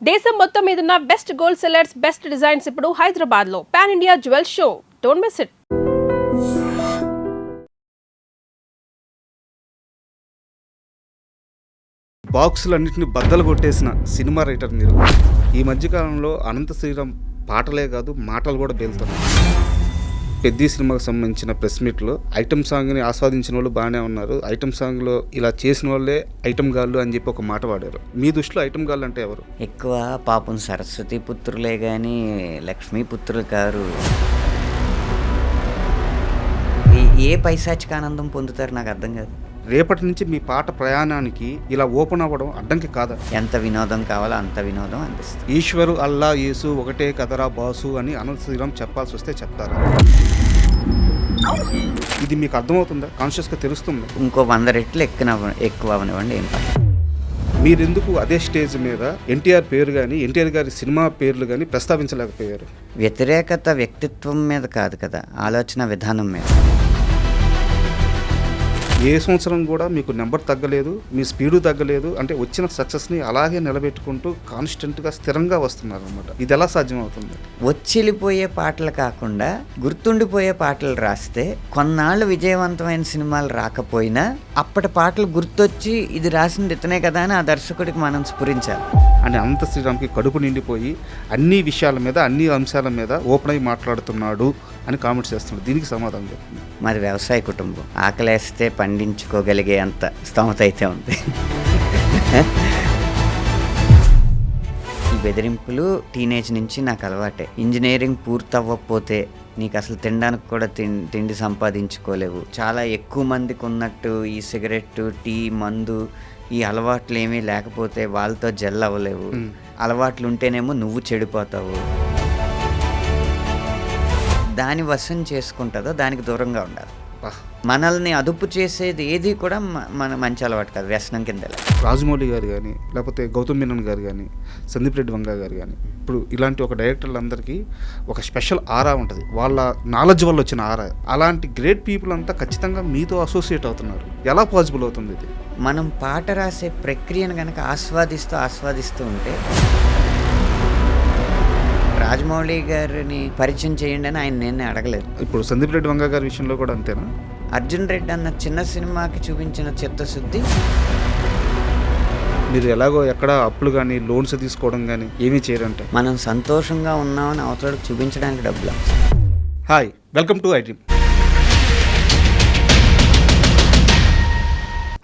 దేశం మొత్తం మీదున్న best gold sellers, best designs ఇప్పుడు హైదరాబాద్ లో pan India jewel show. Don't miss it. బాక్సులన్నింటినీ బద్దలు కొట్టేసిన సినిమా రైటర్ మీరు. ఈ మధ్యకాలంలో అనంత శ్రీరామ్ పాటలే కాదు మాటలు కూడా పేలుతున్నాయి. పెద్ద సినిమాకు సంబంధించిన ప్రెస్ మీట్లో ఐటమ్ సాంగ్ని ఆస్వాదించిన వాళ్ళు బాగానే ఉన్నారు. ఐటమ్ సాంగ్లో ఇలా చేసిన వాళ్ళే ఐటమ్ గాళ్ళు అని చెప్పి ఒక మాట వాడారు. మీ దృష్టిలో ఐటమ్ గాళ్ళు అంటే ఎవరు? ఎక్కువ పాపం సరస్వతి పుత్రులే కానీ లక్ష్మీ పుత్రులు కారు. ఏ పైశాచిక ఆనందం పొందుతారు నాకు అర్థం కాదు. రేపటి నుంచి మీ పాట ప్రయాణానికి ఇలా ఓపెన్ అవ్వడం అడ్డంకి కాదా? ఎంత వినోదం కావాలో అంత వినోదం అనిపిస్తుంది. ఈశ్వరు, అల్లా, యేసు ఒకటే కదరా బాసు అని అనంత శ్రీరామ్ చెప్పాల్సి వస్తే చెప్తారా? ఇది మీకు అర్థమవుతుందా? కాన్షియస్గా తెలుస్తుందా? ఇంకో 100 రెట్లు ఎక్కువ అవనివ్వండి, ఏం పని. మీరెందుకు అదే స్టేజ్ మీద ఎన్టీఆర్ పేరు కానీ ఎన్టీఆర్ గారి సినిమా పేర్లు కానీ ప్రస్తావించలేకపోయారు? వ్యతిరేకత వ్యక్తిత్వం మీద కాదు కదా, ఆలోచన విధానం మీద. ఏ సంవత్సరం కూడా మీకు నెంబర్ తగ్గలేదు, మీ స్పీడు తగ్గలేదు. అంటే వచ్చిన సక్సెస్ని అలాగే నిలబెట్టుకుంటూ కాన్స్టెంట్గా స్థిరంగా వస్తున్నారు అనమాట. ఇది ఎలా సాధ్యం అవుతుంది? వచ్చిలిపోయే పాటలు కాకుండా గుర్తుండిపోయే పాటలు రాస్తే కొన్నాళ్ళు విజయవంతమైన సినిమాలు రాకపోయినా అప్పటి పాటలు గుర్తొచ్చి ఇది రాసింది ఇతనే కదా అని ఆ దర్శకుడికి మనం స్ఫురించాలి. అని అనంత శ్రీరామ్కి కడుపు నిండిపోయి అన్ని విషయాల మీద అన్ని అంశాల మీద ఓపెన్ అయి మాట్లాడుతున్నాడు అని కామెంట్స్ చేస్తున్నాడు. దీనికి సమాధానం చెప్తుంది. మాది వ్యవసాయ కుటుంబం, ఆకలేస్తే పండించుకోగలిగే అంత స్తోమత అయితే ఉంది. ఈ బెదిరింపులు టీనేజ్ నుంచి నాకు అలవాటే. ఇంజనీరింగ్ పూర్తవ్వకపోతే నీకు అసలు తినడానికి కూడా తిండి సంపాదించుకోలేవు. చాలా ఎక్కువ మందికి ఉన్నట్టు ఈ సిగరెట్, టీ, మందు ఈ అలవాట్లు ఏమీ లేకపోతే వాళ్ళతో జెల్ అవ్వలేవు. అలవాట్లు ఉంటేనేమో నువ్వు చెడిపోతావు. దాని వశం చేసుకుంటుందో దానికి దూరంగా ఉండాలి. మనల్ని అదుపు చేసేది ఏది కూడా మన మంచి అలవాటు కాదు, వ్యసనం కింద. రాజమౌళి గారు కానీ లేకపోతే గౌతమ్ మీనన్ గారు కానీ సందీప్ రెడ్డి వంగ గారు కానీ ఇప్పుడు ఇలాంటి ఒక డైరెక్టర్లందరికీ ఒక స్పెషల్ ఆరా ఉంటుంది, వాళ్ళ నాలెడ్జ్ వల్ల వచ్చిన ఆరా. అలాంటి గ్రేట్ పీపుల్ అంతా ఖచ్చితంగా మీతో అసోసియేట్ అవుతున్నారు. ఎలా పాసిబుల్ అవుతుంది ఇది? మనం పాట రాసే ప్రక్రియను కనుక ఆస్వాదిస్తూ ఉంటే. రాజమౌళి గారిని పరిచయం చేయండి అని ఆయన నేనే అడగలేదు. ఇప్పుడు సందీప్ రెడ్డి వంగ గారి విషయంలో కూడా అంతేనా? అర్జున్ రెడ్డి అన్న చిన్న సినిమాకి చూపించిన చిత్తశుద్ధి. మీరు ఎలాగో ఎక్కడ అప్పులు కానీ లోన్స్ తీసుకోవడం కానీ ఏమీ చేయరంటే మనం సంతోషంగా ఉన్నామని అవతలకు చూపించడానికి డబ్బులు. Hi, welcome to iDream.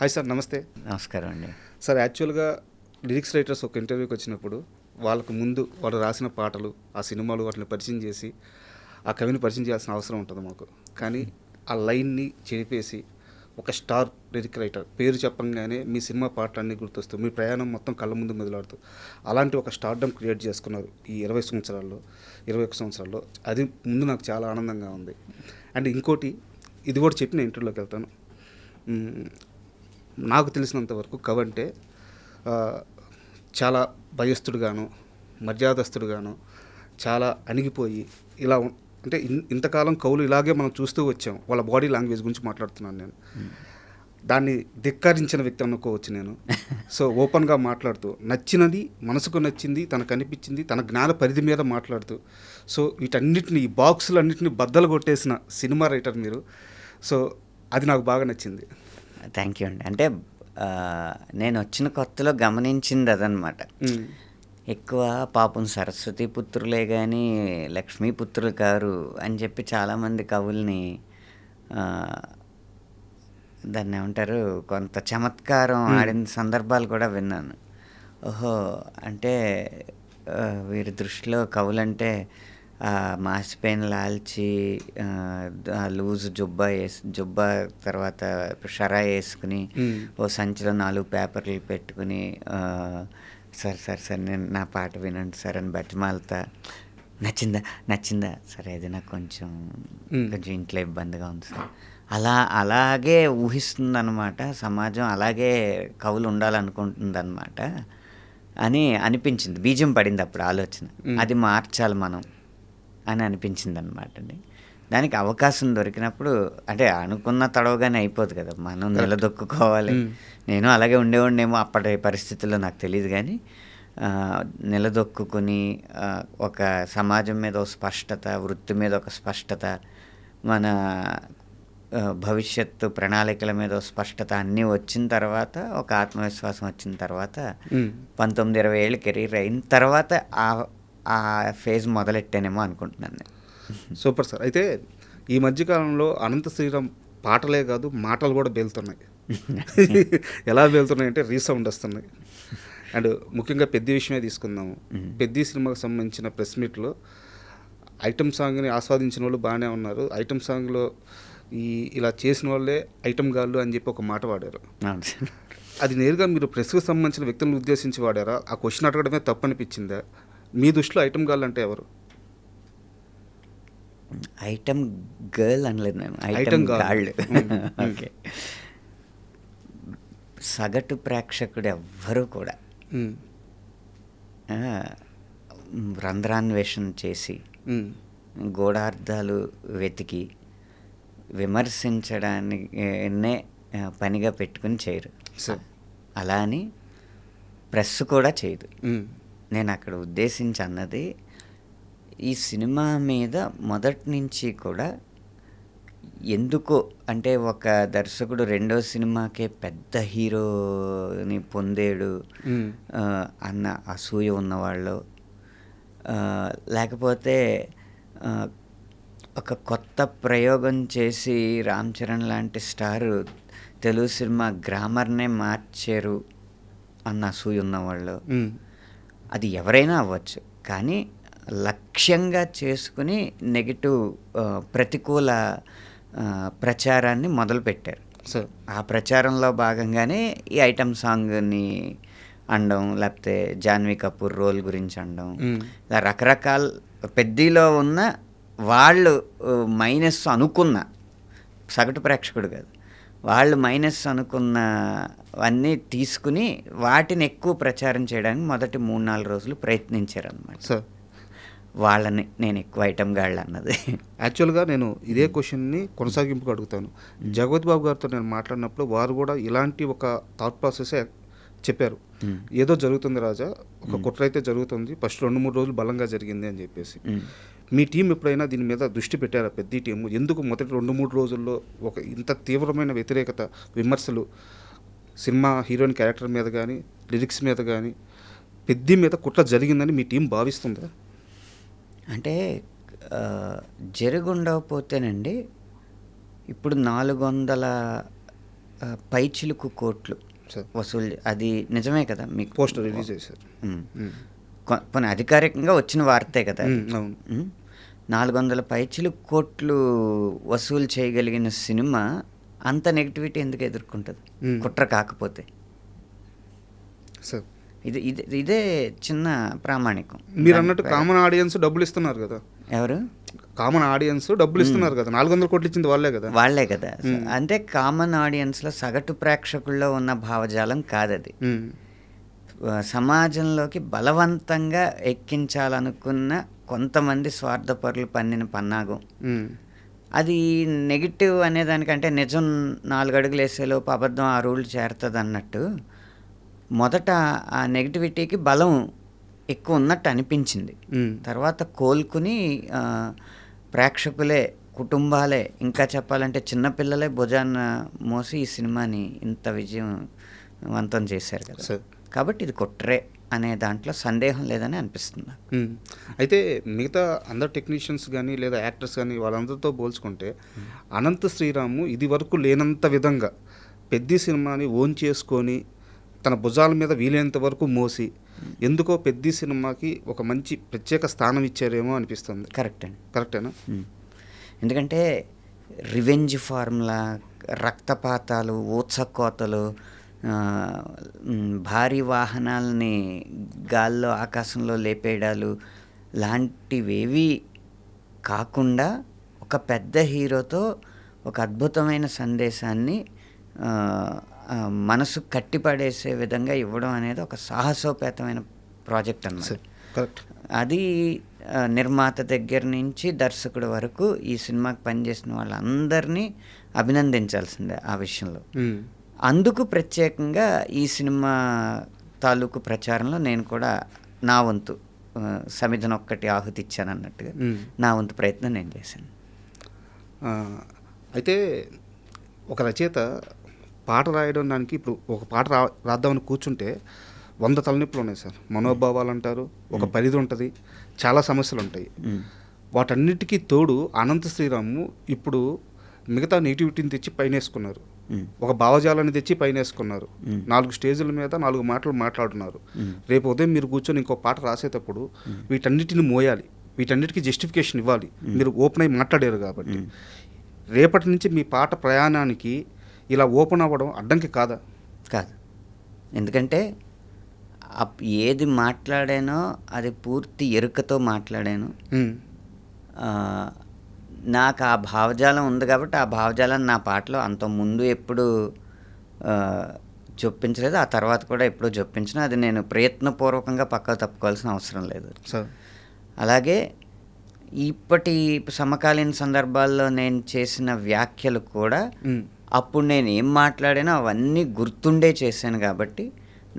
Hi sir, నమస్తే. నమస్కారం అండి. సార్, యాక్చువల్గా లిరిక్స్ రైటర్స్ ఒక ఇంటర్వ్యూకి వచ్చినప్పుడు వాళ్ళకు ముందు వాళ్ళు రాసిన పాటలు, ఆ సినిమాలు వాటిని పరిచయం చేసి ఆ కవిని పరిచయం చేయాల్సిన అవసరం ఉంటుంది మాకు. కానీ ఆ లైన్ని చెరిపేసి ఒక స్టార్ లిరిక్ రైటర్ పేరు చెప్పంగానే మీ సినిమా పాటలన్నీ గుర్తొస్తూ మీ ప్రయాణం మొత్తం కళ్ళ ముందు మెదలాడుతూ అలాంటి ఒక స్టార్డమ్ క్రియేట్ చేసుకున్నారు ఈ 21 సంవత్సరాల్లో. అది ముందు నాకు చాలా ఆనందంగా ఉంది. అండ్ ఇంకోటి, ఇది కూడా చెప్పిన ఇంటర్వ్యూలోకి వెళ్తాను. నాకు తెలిసినంతవరకు కవి అంటే చాలా భయస్థుడుగాను, మర్యాదస్తుడుగాను, చాలా అణిగిపోయి ఇలా అంటే ఇంతకాలం కవులు ఇలాగే మనం చూస్తూ వచ్చాం. వాళ్ళ బాడీ లాంగ్వేజ్ గురించి మాట్లాడుతున్నాను నేను. దాన్ని ధిక్కరించిన వ్యక్తి అనుకోవచ్చు నేను. సో ఓపెన్గా మాట్లాడుతూ నచ్చినది, మనసుకు నచ్చింది, తనకు అనిపించింది, తన జ్ఞాన పరిధి మీద మాట్లాడుతూ, సో వీటన్నిటిని ఈ బాక్సులన్నింటినీ బద్దలు కొట్టేసిన సినిమా రైటర్ మీరు. సో అది నాకు బాగా నచ్చింది. థ్యాంక్ యూ అండి. అంటే నేను వచ్చిన కొత్తలో గమనించింది అదనమాట. ఎక్కువ పాపం సరస్వతి పుత్రులే కానీ లక్ష్మీ పుత్రులు కారు అని చెప్పి చాలామంది కవుల్ని దాన్ని ఏమంటారు, కొంత చమత్కారం ఆడిన సందర్భాలు కూడా విన్నాను. ఓహో, అంటే వీరి దృష్టిలో కవులంటే మాసిపోయిన లాల్చి, లూజ్ జుబ్బా తర్వాత షరా వేసుకుని ఓ సంచిలో 4 పేపర్లు పెట్టుకుని సార్ నేను నా పాట వినండి సార్ అని బతిమాలతా, నచ్చిందా సరే అది నాకు కొంచెం ఇంట్లో ఇబ్బందిగా ఉంది సార్, అలాగే ఊహిస్తుంది అనమాట సమాజం, అలాగే కవులు ఉండాలనుకుంటుంది అనమాట అని అనిపించింది. బీజం పడింది అప్పుడు ఆలోచన, అది మార్చాలి మనం అని అనిపించింది అనమాట అండి. దానికి అవకాశం దొరికినప్పుడు అంటే అనుకున్న తడవగానే అయిపోదు కదా, మనం నిలదొక్కుకోవాలి. నేను అలాగే ఉండేవాడినేమో అప్పటి పరిస్థితుల్లో, నాకు తెలియదు. కానీ నిలదొక్కుని ఒక సమాజం మీద ఒక స్పష్టత, వృత్తి మీద ఒక స్పష్టత, మన భవిష్యత్తు ప్రణాళికల మీద ఒక స్పష్టత అన్నీ వచ్చిన తర్వాత, ఒక ఆత్మవిశ్వాసం వచ్చిన తర్వాత 19-20 ఏళ్ళు కెరీర్ అయిన తర్వాత ఆ ఫేజ్ మొదలెట్టానేమో అనుకుంటున్నాను నేను. Super sir. అయితే ఈ మధ్యకాలంలో అనంత శ్రీరామ్ పాటలే కాదు మాటలు కూడా పేలుతున్నాయి. ఎలా పేలుతున్నాయి అంటే రీసౌండ్ వస్తున్నాయి. అండ్ ముఖ్యంగా పెద్ద విషయమే తీసుకుందాము. పెద్ద సినిమాకి సంబంధించిన ప్రెస్ మీట్లో ఐటమ్ సాంగ్ని ఆస్వాదించిన వాళ్ళు బాగానే ఉన్నారు. ఐటమ్ సాంగ్లో ఇలా చేసిన వాళ్ళే ఐటమ్ గాళ్ళు అని చెప్పి ఒక మాట వాడారు. అది నేరుగా మీరు ప్రెస్కి సంబంధించిన వ్యక్తులను ఉద్దేశించి వాడారా? ఆ క్వశ్చన్ అడగడమే తప్పు అనిపించిందా? మీ దృష్టిలో ఐటమ్ గాళ్ళు అంటే ఎవరు? ఐటమ్ గర్ల్ అనలేదు నేను, ఐటమ్ ఐటమ్ గాళ్ళు. గాళ్ళు. ఓకే. సగటు ప్రేక్షకుడు ఎవ్వరూ కూడా రంధ్రాన్వేషణ చేసి గూఢార్థాలు వెతికి విమర్శించడానికే పనిగా పెట్టుకుని చేయరు. అలా అని ప్రెస్ కూడా చేయదు. నేను అక్కడ ఉద్దేశించి అన్నది, ఈ సినిమా మీద మొదటి నుంచి కూడా ఎందుకో అంటే ఒక దర్శకుడు రెండో సినిమాకే పెద్ద హీరోని పొందేడు అన్న అసూయ ఉన్నవాళ్ళు, లేకపోతే ఒక కొత్త ప్రయోగం చేసి రామ్ చరణ్ లాంటి స్టారు తెలుగు సినిమా గ్రామర్నే మార్చారు అన్న అసూయ ఉన్నవాళ్ళు, అది ఎవరైనా అవ్వచ్చు. కానీ లక్ష్యంగా చేసుకుని నెగిటివ్ ప్రతికూల ప్రచారాన్ని మొదలుపెట్టారు. ఆ ప్రచారంలో భాగంగానే ఈ ఐటమ్ సాంగ్ని అనడం, లేకపోతే జాన్వీ కపూర్ రోల్ గురించి అనడం, ఇలా రకరకాల పెద్దలో ఉన్న వాళ్ళు మైనస్ అనుకున్న, సగటు ప్రేక్షకుడు కాదు, వాళ్ళు మైనస్ అనుకున్నవన్నీ తీసుకుని వాటిని ఎక్కువ ప్రచారం చేయడానికి మొదటి 3-4 రోజులు ప్రయత్నించారు అన్నమాట. వాళ్ళని నేను ఎక్కువ ఐటమ్ గాళ్ళు అన్నది. యాక్చువల్గా నేను ఇదే క్వశ్చన్ని కొనసాగింపుగా అడుగుతాను. జగపతి బాబు గారితో నేను మాట్లాడినప్పుడు వారు కూడా ఇలాంటి ఒక థాట్ ప్రాసెసే చెప్పారు. ఏదో జరుగుతుంది రాజా, ఒక కుట్ర అయితే జరుగుతుంది, ఫస్ట్ 2-3 రోజులు బలంగా జరిగింది అని చెప్పేసి. మీ టీం ఎప్పుడైనా దీని మీద దృష్టి పెట్టారా? పెద్ద టీము ఎందుకు మొదటి 2-3 రోజుల్లో ఒక ఇంత తీవ్రమైన వ్యతిరేకత, విమర్శలు సినిమా హీరోయిన్ క్యారెక్టర్ మీద కానీ, లిరిక్స్ మీద కానీ, పెద్ద మీద కుట్ర జరిగిందని మీ టీం భావిస్తుందా? అంటే జరుగుండకపోతేనండి ఇప్పుడు 400 పైచిలుకు కోట్లు వసూలు, అది నిజమే కదా? మీకు పోస్టర్ రిలీజ్ చేశారు. కొన్ని అధికారికంగా వచ్చిన వార్తే కదా. 400 పైచిలుకు కోట్లు వసూలు చేయగలిగిన సినిమా అంత నెగిటివిటీ ఎందుకు ఎదుర్కొంటుంది కుట్ర కాకపోతే? సార్ ఇదే చిన్న ప్రామాణికం. మీరు అన్నట్టు కామన్ ఆడియన్స్ డబ్బులు ఇస్తున్నారు కదా. ఎవరు కామన్ ఆడియన్స్ డబ్బులు ఇస్తున్నారు కదా? 400 కోట్లు ఇచ్చింది వాళ్ళే కదా. అంటే కామన్ ఆడియన్స్లో సగటు ప్రేక్షకుల్లో ఉన్న భావజాలం కాదది. సమాజంలోకి బలవంతంగా ఎక్కించాలనుకున్న కొంతమంది స్వార్థపరులు పన్నిన పన్నాగం. అది నెగిటివ్ అనేదానికంటే నిజం 4 అడుగులు వేసేలోపు అబద్ధం 6 ఊళ్ళు చేరుతుంది అన్నట్టు మొదట ఆ నెగిటివిటీకి బలం ఎక్కువ ఉన్నట్టు అనిపించింది. తర్వాత కోలుకుని ప్రేక్షకులే, కుటుంబాలే, ఇంకా చెప్పాలంటే చిన్నపిల్లలే భుజాన్న మోసి ఈ సినిమాని ఇంత విజయవంతం చేశారు కదా. కాబట్టి ఇది కుట్రే అనే దాంట్లో సందేహం లేదని అనిపిస్తుంది. అయితే మిగతా అందరు టెక్నీషియన్స్ కానీ లేదా యాక్టర్స్ కానీ వాళ్ళందరితో పోల్చుకుంటే అనంత శ్రీరాము ఇది వరకు లేనంత విధంగా పెద్ద సినిమాని ఓన్ చేసుకొని తన భుజాల మీద వీలైనంత వరకు మోసి ఎందుకో పెద్ద సినిమాకి ఒక మంచి ప్రత్యేక స్థానం ఇచ్చారేమో అనిపిస్తుంది. కరెక్టేనా? ఎందుకంటే రివెంజ్ ఫార్ములా, రక్తపాతాలు, ఊత్సకోతలు, భారీ వాహనాలని గాల్లో ఆకాశంలో లేపేయడాలు లాంటివేవి కాకుండా ఒక పెద్ద హీరోతో ఒక అద్భుతమైన సందేశాన్ని మనసు కట్టిపడేసే విధంగా ఇవ్వడం అనేది ఒక సాహసోపేతమైన ప్రాజెక్ట్ అన్నమాట. అది నిర్మాత దగ్గర నుంచి దర్శకుడు వరకు ఈ సినిమాకి పనిచేసిన వాళ్ళందరినీ అభినందించాల్సిందే ఆ విషయంలో. అందుకు ప్రత్యేకంగా ఈ సినిమా తాలూకు ప్రచారంలో నేను కూడా నా వంతు సమిధన ఒక్కటి ఆహుతి ఇచ్చాను అన్నట్టుగా నా వంతు ప్రయత్నం నేను చేశాను. అయితే ఒక రచయిత పాట రాయడం దానికి ఇప్పుడు ఒక పాట రాద్దామని కూర్చుంటే 100 తలనొప్పులు ఉన్నాయి సార్. మనోభావాలు అంటారు, ఒక పరిధి ఉంటుంది, చాలా సమస్యలు ఉంటాయి. వాటన్నిటికీ తోడు అనంత శ్రీరాము ఇప్పుడు మిగతా నెగిటివిటీని తెచ్చి పైన వేసుకున్నారు, ఒక భావజాలాన్ని తెచ్చి పైన వేసుకున్నారు, 4 స్టేజీల మీద 4 మాటలు మాట్లాడుతున్నారు. రేపు ఉదయం మీరు కూర్చొని ఇంకో పాట రాసేటప్పుడు వీటన్నిటిని మోయాలి, వీటన్నిటికీ జస్టిఫికేషన్ ఇవ్వాలి. మీరు ఓపెన్ అయి మాట్లాడారు కాబట్టి రేపటి నుంచి మీ పాట ప్రయాణానికి ఇలా ఓపెన్ అవ్వడం అడ్డంకి కాదా? కాదు. ఎందుకంటే ఏది మాట్లాడానో అది పూర్తి ఎరుకతో మాట్లాడాను. నాకు ఆ భావజాలం ఉంది కాబట్టి ఆ భావజాలాన్ని నా పాటలో అంత ముందు ఎప్పుడు చొప్పించలేదు, ఆ తర్వాత కూడా ఎప్పుడూ చొప్పించిన. అది నేను ప్రయత్నపూర్వకంగా పక్కకు తప్పుకోవాల్సిన అవసరం లేదు. అలాగే ఇప్పటి సమకాలీన సందర్భాల్లో నేను చేసిన వ్యాఖ్యలు కూడా అప్పుడు నేను ఏం మాట్లాడానో అవన్నీ గుర్తుండే చేశాను కాబట్టి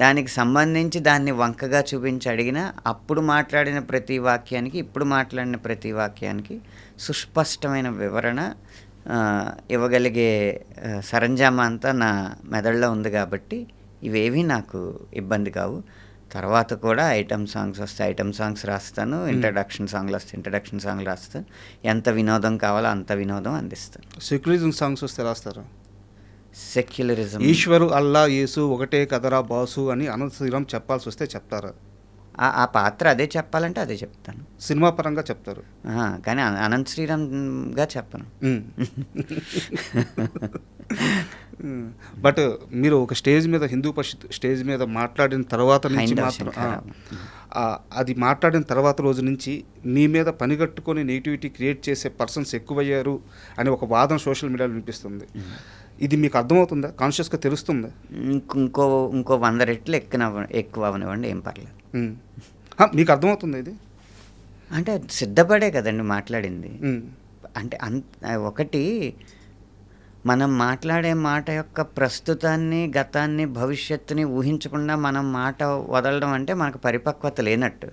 దానికి సంబంధించి దాన్ని వంకగా చూపించి అడిగినా అప్పుడు మాట్లాడిన ప్రతి వాక్యానికి ఇప్పుడు మాట్లాడిన ప్రతి వాక్యానికి సుస్పష్టమైన వివరణ ఇవ్వగలిగే సరంజామా అంతా నా మెదడులో ఉంది కాబట్టి ఇవేవి నాకు ఇబ్బంది కావు. తర్వాత కూడా ఐటమ్ సాంగ్స్ వస్తే ఐటమ్ సాంగ్స్ రాస్తాను, ఇంట్రడక్షన్ సాంగ్లు వస్తే ఇంట్రడక్షన్ సాంగ్లు రాస్తాను. ఎంత వినోదం కావాలో అంత వినోదం అందిస్తాను. సెక్యులరిజం సాంగ్స్ వస్తే రాస్తారా? సెక్యులరిజం, ఈశ్వరు అల్లా యేసు ఒకటే కదరా బాసు అని అనంత శ్రీరామ్ చెప్పాల్సి వస్తే చెప్తారా? ఆ పాత్ర అదే చెప్పాలంటే అదే చెప్తాను. సినిమా పరంగా చెప్తారు కానీ అనంత శ్రీరామ్గా చెప్పను. బట్ మీరు ఒక స్టేజ్ మీద హిందూ పరిషత్ స్టేజ్ మీద మాట్లాడిన తర్వాత నుంచి మాత్రం అది మాట్లాడిన తర్వాత రోజు నుంచి మీ మీద పనిగట్టుకొని నెగిటివిటీ క్రియేట్ చేసే పర్సన్స్ ఎక్కువయ్యారు అని ఒక వాదన సోషల్ మీడియాలో వినిపిస్తుంది. ఇది మీకు అర్థమవుతుందా? కాన్షియస్గా తెలుస్తుందా? ఇంకో 100 రెట్లు ఎక్కువ అవనివ్వండి, ఏం పర్లేదు. మీకు అర్థమవుతుంది ఇది? అంటే సిద్ధపడే కదండి మాట్లాడింది. అంటే ఒకటి మనం మాట్లాడే మాట యొక్క ప్రస్తుతాన్ని, గతాన్ని, భవిష్యత్తుని ఊహించకుండా మనం మాట వదలడం అంటే మనకు పరిపక్వత లేనట్టు.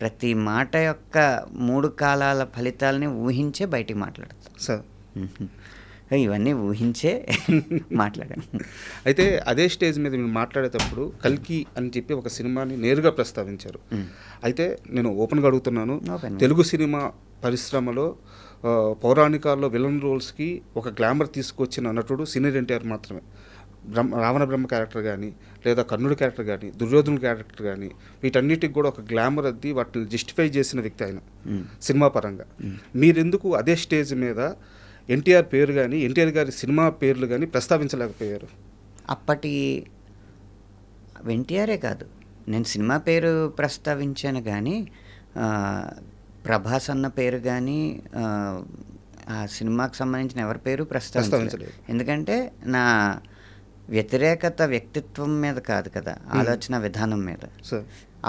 ప్రతి మాట యొక్క 3 కాలాల ఫలితాలని ఊహించే బయటికి మాట్లాడతాం సార్. ఇవన్నీ ఊహించే మాట్లాడాను. అయితే అదే స్టేజ్ మీద మీరు మాట్లాడేటప్పుడు కల్కి అని చెప్పి ఒక సినిమాని నేరుగా ప్రస్తావించారు. అయితే నేను ఓపెన్గా అడుగుతున్నాను, తెలుగు సినిమా పరిశ్రమలో పౌరాణికాల్లో విలన్ రోల్స్కి ఒక గ్లామర్ తీసుకొచ్చిన నటుడు సీనియర్ ఎన్టీఆర్ మాత్రమే. రావణ బ్రహ్మ క్యారెక్టర్ కానీ, లేదా కర్ణుడి క్యారెక్టర్ కానీ, దుర్యోధనుడి క్యారెక్టర్ కానీ, వీటన్నిటికి కూడా ఒక గ్లామర్ అద్ది వాటిని జస్టిఫై చేసిన వ్యక్తి ఆయన సినిమా పరంగా. మీరెందుకు అదే స్టేజ్ మీద ఎన్టీఆర్ పేరు కానీ, ఎన్టీఆర్ గారి సినిమా పేర్లు కానీ ప్రస్తావించలేకపోయారు? అప్పటి ఎన్టీఆరే కాదు, నేను సినిమా పేరు ప్రస్తావించాను కానీ ప్రభాస్ అన్న పేరు కానీ ఆ సినిమాకి సంబంధించిన ఎవరి పేరు ప్రస్తావించలేదు. ఎందుకంటే నా వ్యతిరేకత వ్యక్తిత్వం మీద కాదు కదా, ఆలోచన విధానం మీద.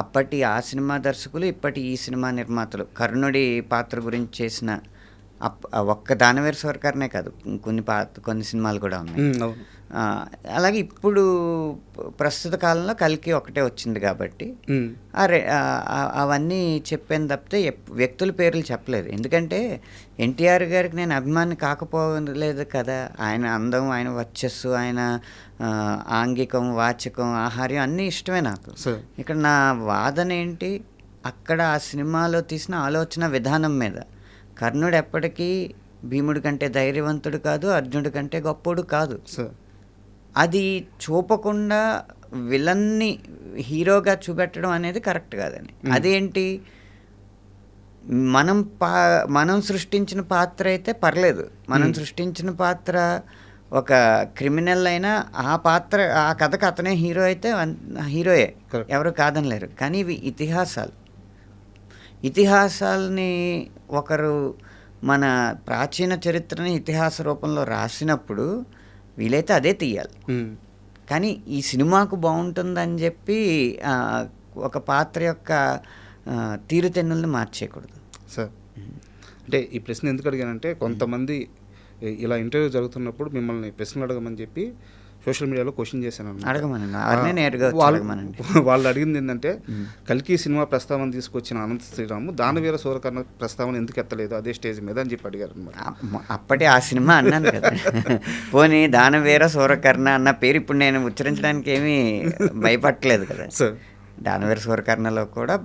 అప్పటి ఆ సినిమా దర్శకులు, ఇప్పటి ఈ సినిమా నిర్మాతలు కర్ణుడి పాత్ర గురించి చేసిన ఒక్క దానవేరు స్వర్కర్నే కాదు, కొన్ని సినిమాలు కూడా ఉన్నాయి. అలాగే ఇప్పుడు ప్రస్తుత కాలంలో కల్కి ఒకటే వచ్చింది కాబట్టి అవన్నీ చెప్పాను తప్పితే వ్యక్తుల పేర్లు చెప్పలేదు. ఎందుకంటే ఎన్టీఆర్ గారికి నేను అభిమాని కాకపోలేదు కదా. ఆయన అందం, ఆయన వర్చస్సు, ఆయన ఆంగికం, వాచకం, ఆహార్యం అన్నీ ఇష్టమే నాకు. ఇక్కడ నా వాదన ఏంటి, అక్కడ ఆ సినిమాలో తీసిన ఆలోచన విధానం మీద. కర్ణుడు ఎప్పటికీ భీముడి కంటే ధైర్యవంతుడు కాదు, అర్జునుడి కంటే గొప్పోడు కాదు. అది చూపకుండా విలన్ని హీరోగా చూపెట్టడం అనేది కరెక్ట్ కాదని. అదేంటి, మనం సృష్టించిన పాత్ర అయితే పర్లేదు, మనం సృష్టించిన పాత్ర ఒక క్రిమినల్ అయినా ఆ కథకు అతనే హీరో అయితే హీరోయే, ఎవరు కాదనలేరు. కానీ ఇవి ఇతిహాసాలని ఒకరు మన ప్రాచీన చరిత్రని ఇతిహాస రూపంలో రాసినప్పుడు వీలైతే అదే తీయాలి. కానీ ఈ సినిమాకు బాగుంటుందని చెప్పి ఒక పాత్ర యొక్క తీరుతెన్నుల్ని మార్చేయకూడదు సార్. అంటే ఈ ప్రశ్న ఎందుకు అడిగానంటే, కొంతమంది ఇలా ఇంటర్వ్యూ జరుగుతున్నప్పుడు మిమ్మల్ని ప్రశ్నలు అడగమని చెప్పి సోషల్ మీడియాలో క్వశ్చన్ చేశాను అన్నమాట. అడగమనండి, అవన్నీ నేరుగా వచ్చి అడగమనండి. వాళ్ళు అడిగింది ఏంటంటే కల్కి సినిమా ప్రస్తావన తీసుకొచ్చిన అనంత శ్రీరాము దానవీర సూరకర్ణ ప్రస్తావన ఎందుకు ఎత్తలేదు అదే స్టేజ్ మీద అని చెప్పి అడిగారు అనమాట. అప్పటి ఆ సినిమా అన్నాను కదా. పోనీ దానవీర సూరకర్ణ అన్న పేరు ఇప్పుడు నేను ఉచ్చరించడానికి ఏమీ భయపడలేదు కదా. సార్ దానవీర సూరకర్ణలో కూడా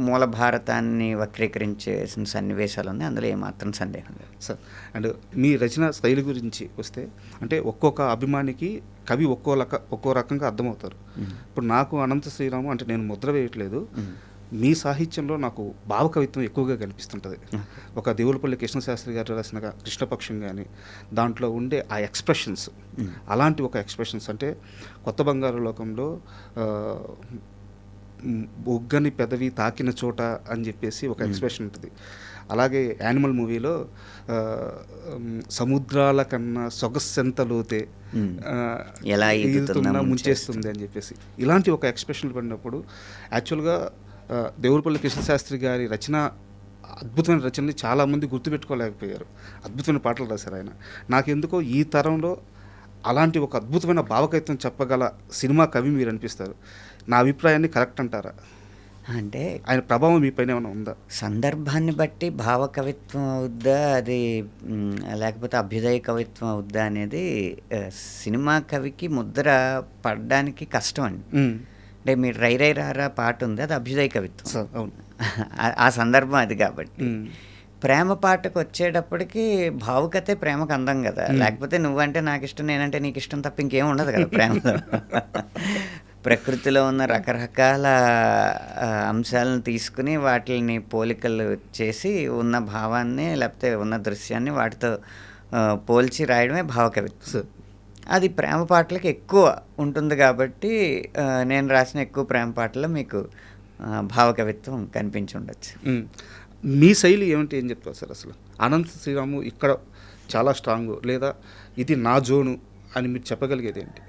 మూల భారతాన్ని వక్రీకరించేసిన సన్నివేశాలు ఉన్నాయి, అందులో ఏమాత్రం సందేహం లేదు సార్. అండ్ మీ రచన శైలి గురించి వస్తే అంటే ఒక్కొక్క అభిమానికి కవి ఒక్కో రకంగా అర్థమవుతారు. ఇప్పుడు నాకు అనంత శ్రీరాము అంటే నేను ముద్ర వేయట్లేదు, మీ సాహిత్యంలో నాకు భావకవిత్వం ఎక్కువగా కనిపిస్తుంటుంది. ఒక దేవులపల్లి కృష్ణశాస్త్రి గారు రాసిన కృష్ణపక్షం కానీ దాంట్లో ఉండే ఆ ఎక్స్ప్రెషన్స్, అలాంటి ఒక ఎక్స్ప్రెషన్స్ అంటే కొత్త బంగారు లోకంలో బొగ్గని పెదవి తాకిన చోట అని చెప్పేసి ఒక ఎక్స్ప్రెషన్ ఉంటుంది. అలాగే యానిమల్ మూవీలో సముద్రాల కన్నా సొగస్సెంత లోతే ఎలా ఈదుతున్నా ముంచేస్తుంది అని చెప్పేసి ఇలాంటి ఒక ఎక్స్ప్రెషన్లు పడినప్పుడు యాక్చువల్గా దేవులపల్లి కృష్ణశాస్త్రి గారి రచన అద్భుతమైన రచనని చాలామంది గుర్తుపెట్టుకోలేకపోయారు. అద్భుతమైన పాటలు రాశారు ఆయన. నాకెందుకో ఈ తరంలో అలాంటి ఒక అద్భుతమైన భావకవిత్వం చెప్పగల సినిమా కవి మీరు అనిపిస్తారు. నా అభిప్రాయాన్ని కరెక్ట్ అంటారా? అంటే ఆయన ప్రభావం మీ పైన ఏమైనా ఉందా? సందర్భాన్ని బట్టి భావకవిత్వం అవుద్దా అది లేకపోతే అభ్యుదయ కవిత్వం అవుద్దా అనేది సినిమా కవికి ముద్ర పడడానికి కష్టం అండి. అంటే మీరు రై రై రారా పాట ఉంది, అది అభ్యుదయ కవిత్వం. అవును, ఆ సందర్భం అది. కాబట్టి ప్రేమ పాటకు వచ్చేటప్పటికి భావుకతే ప్రేమకు అందం కదా. లేకపోతే నువ్వంటే నాకు ఇష్టం, నేనంటే నీకు ఇష్టం తప్ప ఇంకేం ఉండదు కదా ప్రేమలో. ప్రకృతిలో ఉన్న రకరకాల అంశాలను తీసుకుని వాటిని పోలికలు చేసి ఉన్న భావాన్ని లేకపోతే ఉన్న దృశ్యాన్ని వాటితో పోల్చి రాయడమే భావకవిత్వం. అది ప్రేమ పాటలకి ఎక్కువ ఉంటుంది కాబట్టి నేను రాసిన ఎక్కువ ప్రేమ పాటల్లో మీకు భావకవిత్వం కనిపించి ఉండొచ్చు. మీ శైలి ఏమంటే ఏం చెప్తారు సార్? అసలు అనంత శ్రీరాము ఇక్కడ చాలా స్ట్రాంగ్ లేదా ఇది నా జోను అని మీరు చెప్పగలిగేది ఏంటి?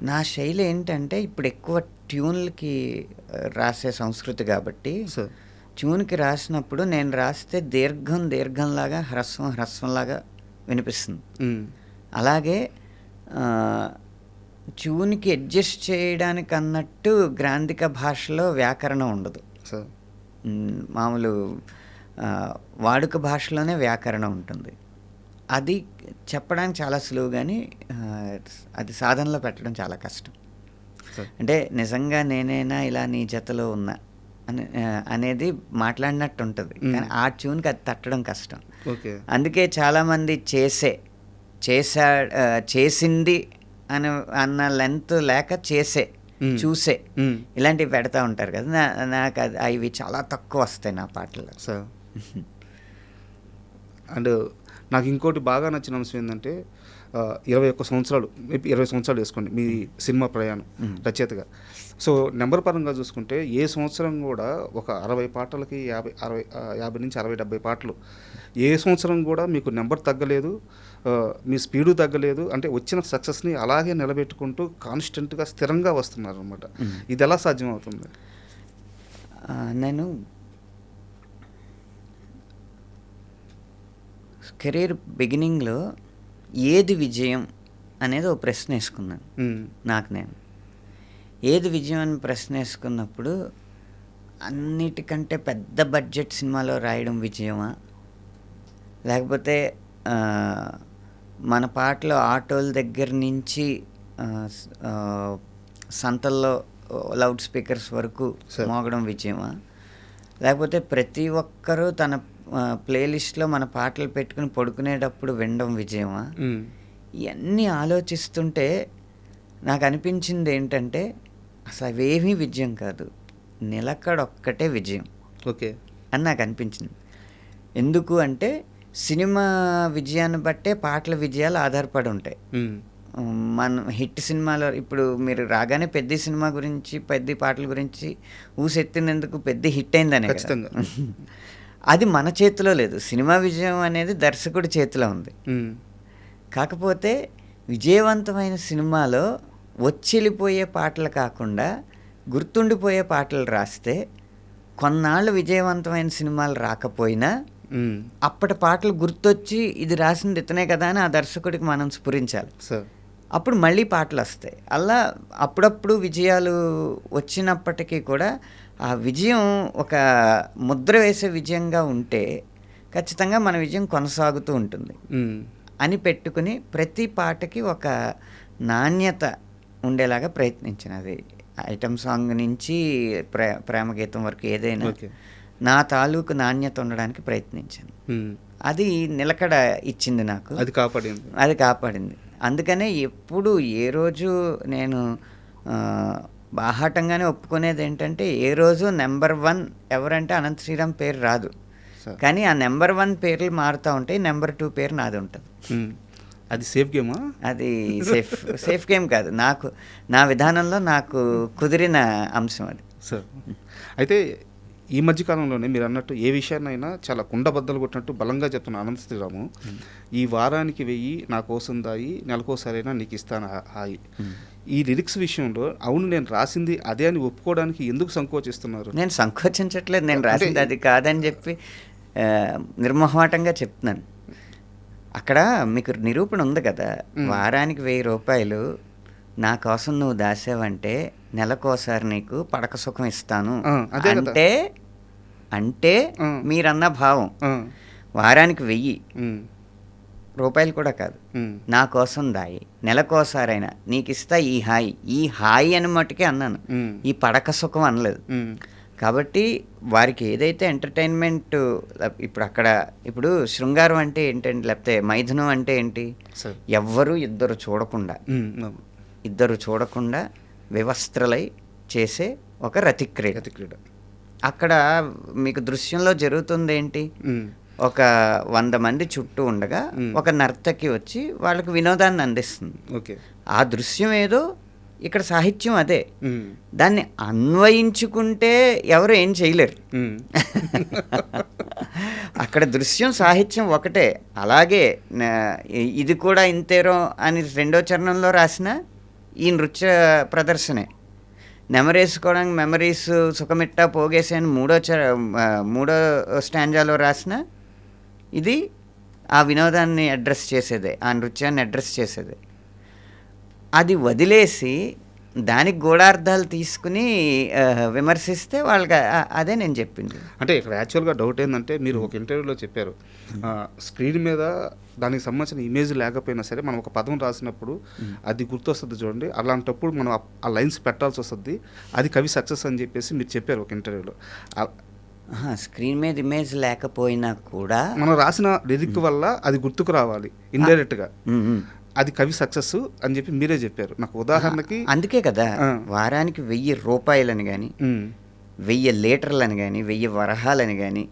నా శైలి ఏంటంటే ఇప్పుడు ఎక్కువ ట్యూన్లకి రాసే సంస్కృతి కాబట్టి ట్యూన్కి రాసినప్పుడు నేను రాస్తే దీర్ఘంలాగా హ్రస్వంలాగా వినిపిస్తుంది. అలాగే ట్యూన్కి అడ్జస్ట్ చేయడానికి అన్నట్టు గ్రాంధిక భాషలో వ్యాకరణం ఉండదు. మామూలు వాడుక భాషలోనే వ్యాకరణం ఉంటుంది. అది చెప్పడానికి చాలా సులువు, కానీ అది సాధనలో పెట్టడం చాలా కష్టం. అంటే నిజంగా నేనైనా ఇలా నీ జతలో ఉన్నా అనేది మాట్లాడినట్టు ఉంటుంది, కానీ ఆ ట్యూన్కి అది తట్టడం కష్టం. అందుకే చాలామంది చేసింది అన్న లెంత్ లేక చూసే ఇలాంటివి పెడతా ఉంటారు కదా. నాకు అవి చాలా తక్కువ వస్తాయి నా పాటలు. అండ్ నాకు ఇంకోటి బాగా నచ్చిన అంశం ఏంటంటే 21 సంవత్సరాలు 20 సంవత్సరాలు వేసుకోండి మీ సినిమా ప్రయాణం రచయితగా. సో నెంబర్ పరంగా చూసుకుంటే ఏ సంవత్సరం కూడా ఒక 60 పాటలకి 50 నుంచి 60 70 పాటలు ఏ సంవత్సరం కూడా మీకు నెంబర్ తగ్గలేదు, మీ స్పీడు తగ్గలేదు. అంటే వచ్చిన సక్సెస్ని అలాగే నిలబెట్టుకుంటూ కాన్స్టెంట్గా స్థిరంగా వస్తున్నారు అనమాట. ఇది ఎలా సాధ్యం అవుతుంది? నేను కెరీర్ బిగినింగ్లో ఏది విజయం అనేది ఒక ప్రశ్న వేసుకున్నాను నాకు నేను. ఏది విజయం అని ప్రశ్న వేసుకున్నప్పుడు అన్నిటికంటే పెద్ద బడ్జెట్ సినిమాలో రాయడం విజయమా, లేకపోతే మన పాటలో ఆటోల దగ్గర నుంచి సంతల్లో లౌడ్ స్పీకర్స్ వరకు మోగడం విజయమా, లేకపోతే ప్రతి ఒక్కరూ తన ప్లేలిస్ట్లో మన పాటలు పెట్టుకుని పడుకునేటప్పుడు వినడం విజయమా? ఇవన్నీ ఆలోచిస్తుంటే నాకు అనిపించింది ఏంటంటే అసలు అవేమీ విజయం కాదు, నిలకడొక్కటే విజయం అని నాకు అనిపించింది. ఎందుకు అంటే సినిమా విజయాన్ని బట్టే పాటల విజయాలు ఆధారపడి ఉంటాయి. మన హిట్ సినిమాలో ఇప్పుడు మీరు రాగానే పెద్ద సినిమా గురించి పెద్ద పాటల గురించి ఊసెత్తినందుకు పెద్ద హిట్ అయిందనే. అది మన చేతిలో లేదు. సినిమా విజయం అనేది దర్శకుడి చేతిలో ఉంది. కాకపోతే విజయవంతమైన సినిమాలో వెళ్ళిపోయే పాటలు కాకుండా గుర్తుండిపోయే పాటలు రాస్తే కొన్నాళ్ళు విజయవంతమైన సినిమాలు రాకపోయినా అప్పటి పాటలు గుర్తొచ్చి ఇది రాసింది ఇతనే కదా అని ఆ దర్శకుడికి మనం స్ఫురించాలి. అప్పుడు మళ్ళీ పాటలు వస్తాయి. అలా అప్పుడప్పుడు విజయాలు వచ్చినప్పటికీ కూడా ఆ విజయం ఒక ముద్ర వేసే విజయంగా ఉంటే ఖచ్చితంగా మన విజయం కొనసాగుతూ ఉంటుంది అని పెట్టుకుని ప్రతి పాటకి ఒక నాణ్యత ఉండేలాగా ప్రయత్నించాను. అది ఐటమ్ సాంగ్ నుంచి ప్రేమ గీతం వరకు ఏదైనా నా తాలూకు నాణ్యత ఉండడానికి ప్రయత్నించాను. అది నిలకడ ఇచ్చింది నాకు, అది కాపాడింది. అందుకనే ఎప్పుడు ఏ రోజు నేను బాహాటంగానే ఒప్పుకునేది ఏంటంటే, ఏ రోజు నెంబర్ 1 ఎవరంటే అనంత శ్రీరామ్ పేరు రాదు, కానీ ఆ నెంబర్ 1 పేర్లు మారుతూ ఉంటాయి, నెంబర్ 2 పేరు నాది ఉంటుంది. అది సేఫ్ గేమా? అది సేఫ్ గేమ్ కాదు, నాకు నా విధానంలో నాకు కుదిరిన అంశం అది. సార్ అయితే ఈ మధ్యకాలంలోనే మీరు అన్నట్టు ఏ విషయాన్నైనా చాలా కుండబద్దలు కొట్టినట్టు బలంగా చెప్తున్న అనంత శ్రీరాము, ఈ వారానికి 1000 నా కోసం దాయి, నెలకోసారైనా నీకు ఇస్తాను హాయి, ఈ లిరిక్స్ విషయంలో అవును నేను రాసింది అదే అని ఒప్పుకోవడానికి ఎందుకు సంకోచిస్తున్నారు? నేను సంకోచించట్లేదు, నేను రాసింది అది కాదని చెప్పి నిర్మోహమాటంగా చెప్తున్నాను. అక్కడ మీకు నిరూపణ ఉంది కదా, వారానికి 1000 రూపాయలు నా కోసం నువ్వు దాసావంటే నెలకోసారి నీకు పడక సుఖం ఇస్తాను అంటే మీరన్న భావం. వారానికి 1000 రూపాయలు కూడా కాదు, నా కోసం దాయి, నెలకోసారైనా నీకు ఇస్తా ఈ హాయి అని మట్టుకే అన్నాను, ఈ పడక సుఖం అనలేదు. కాబట్టి వారికి ఏదైతే ఎంటర్టైన్మెంట్ ఇప్పుడు శృంగారం అంటే ఏంటంటే, లేకపోతే మైథునం అంటే ఏంటి, ఇద్దరు చూడకుండా వివస్త్రలై చేసే ఒక రతిక్రీడ. అక్కడ మీకు దృశ్యంలో జరుగుతుంది ఏంటి, ఒక 100 మంది చుట్టూ ఉండగా ఒక నర్తకి వచ్చి వాళ్ళకి వినోదాన్ని అందిస్తుంది. ఆ దృశ్యం ఏదో, ఇక్కడ సాహిత్యం అదే. దాన్ని అన్వయించుకుంటే ఎవరు ఏం చేయలేరు. అక్కడ దృశ్యం సాహిత్యం ఒకటే. అలాగే ఇది కూడా ఇంతేరో అని 2వ చరణంలో రాసిన ఈ నృత్య ప్రదర్శనే, నెమరేసుకోవడానికి మెమరీస్ సుఖమిట్టా పోగేసే అని 3వ స్టాంజాలో రాసిన ఇది ఆ వినోదాన్ని అడ్రస్ చేసేదే, ఆ నృత్యాన్ని అడ్రస్ చేసేదే. అది వదిలేసి దానికి గూఢార్థాలు తీసుకుని విమర్శిస్తే వాళ్ళకి అదే నేను చెప్పింది. అంటే ఇక్కడ యాక్చువల్గా డౌట్ ఏంటంటే, మీరు ఒక ఇంటర్వ్యూలో చెప్పారు, స్క్రీన్ మీద దానికి సంబంధించిన ఇమేజ్ లేకపోయినా సరే మనం ఒక పదం రాసినప్పుడు అది గుర్తొస్తుంది చూడండి, అలాంటప్పుడు మనం ఆ లైన్స్ పెట్టాల్సి వస్తుంది, అది కవి సక్సెస్ అని చెప్పేసి మీరు చెప్పారు ఒక ఇంటర్వ్యూలో. స్క్రీన్ మీద ఇమేజ్ లేకపోయినా కూడా మనం రాసిన లిరిక్ వల్ల అది గుర్తుకు రావాలి ఇండైరెక్ట్గా, అది కవి సక్సెస్ అని చెప్పి మీరే చెప్పారు నాకు ఉదాహరణకి. అందుకే కదా వారానికి 1000 రూపాయలని కానీ 1000 లీటర్లని కానీ 1000 వరహాలని కానీ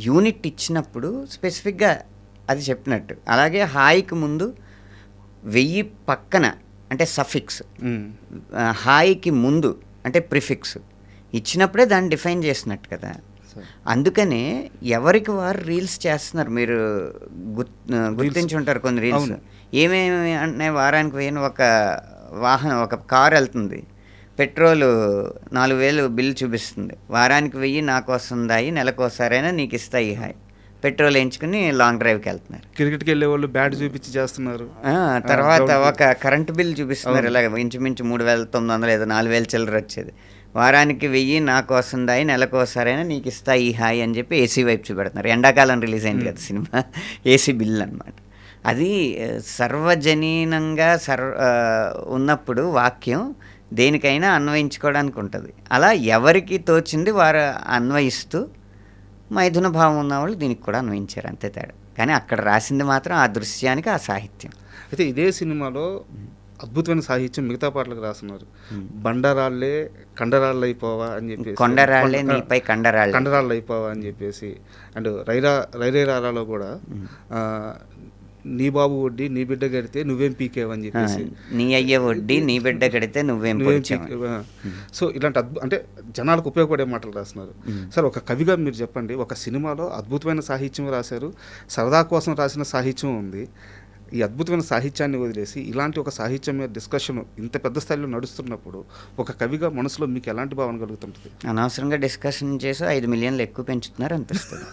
యూనిట్ ఇచ్చినప్పుడు స్పెసిఫిక్గా అది చెప్పినట్టు. అలాగే హాయికి ముందు 1000 పక్కన అంటే సఫిక్స్, హాయికి ముందు అంటే ప్రిఫిక్స్ ఇచ్చినప్పుడే దాన్ని డిఫైన్ చేసినట్టు కదా. అందుకనే ఎవరికి వారు రీల్స్ చేస్తున్నారు, మీరు గుర్తించి ఉంటారు కొన్ని రీల్స్. ఏమేమి అంటే వారానికి 1000 ఒక వాహనం, ఒక కారు వెళ్తుంది, పెట్రోలు 4000 బిల్లు చూపిస్తుంది, వారానికి 1000 నాకు వస్తుందాయి, నెలకోసారైనా నీకు ఇస్తాయి హాయ్, పెట్రోల్ వేయించుకుని లాంగ్ డ్రైవ్కి వెళ్తున్నారు. క్రికెట్కి వెళ్ళే వాళ్ళు బ్యాట్ చూపించి చేస్తున్నారు, తర్వాత ఒక కరెంటు బిల్ చూపిస్తున్నారు, ఇలాగ ఇంచుమించు 3900 ఏదో 4000 చిల్లర వచ్చేది. వారానికి 1000 నాకు వస్తుందాయి, నెలకోసారైనా నీకు ఇస్తాయి హాయ్ అని చెప్పి ఏసీ వైపు చూపెడుతున్నారు. ఎండాకాలం రిలీజ్ అయింది కదా సినిమా, ఏసీ బిల్ అనమాట. అది సర్వజనీనంగా ఉన్నప్పుడు వాక్యం దేనికైనా అన్వయించుకోవడానికి ఉంటుంది. అలా ఎవరికి తోచింది వారు అన్వయిస్తూ మైథున భావం ఉన్నవాళ్ళు దీనికి కూడా అన్వయించారు, అంతే తేడా. కానీ అక్కడ రాసింది మాత్రం ఆ దృశ్యానికి, ఆ సాహిత్యం. అయితే ఇదే సినిమాలో అద్భుతమైన సాహిత్యం మిగతా పాటలకు రాస్తున్నారు. బండరాళ్ళే కండరాళ్ళు అయిపోవా అని చెప్పేసి, కొండరాళ్ళే నీపై కండరాళ్ళు అయిపోవా అని చెప్పేసి, అండ్ రైరే రారాలో కూడా నీ బాబు వడ్డీ నీ బిడ్డ కడితే నువ్వేం పీకేవని చెప్పేసి, నీ అయ్య వడ్డీ నీ బిడ్డ కడితే నువ్వేం సో ఇలాంటి అంటే జనాలకు ఉపయోగపడే మాటలు రాస్తున్నారు. సార్ ఒక కవిగా మీరు చెప్పండి, ఒక సినిమాలో అద్భుతమైన సాహిత్యం రాశారు, సరదా కోసం రాసిన సాహిత్యం ఉంది, ఈ అద్భుతమైన సాహిత్యాన్ని వదిలేసి ఇలాంటి ఒక సాహిత్యం మీద డిస్కషన్ ఇంత పెద్ద స్థాయిలో నడుస్తున్నప్పుడు ఒక కవిగా మనసులో మీకు ఎలాంటి భావన కలుగుతుంటుంది? అనవసరంగా డిస్కషన్ చేసి 5 మిలియన్లు ఎక్కువ పెంచుతున్నారు అనిపిస్తుంది.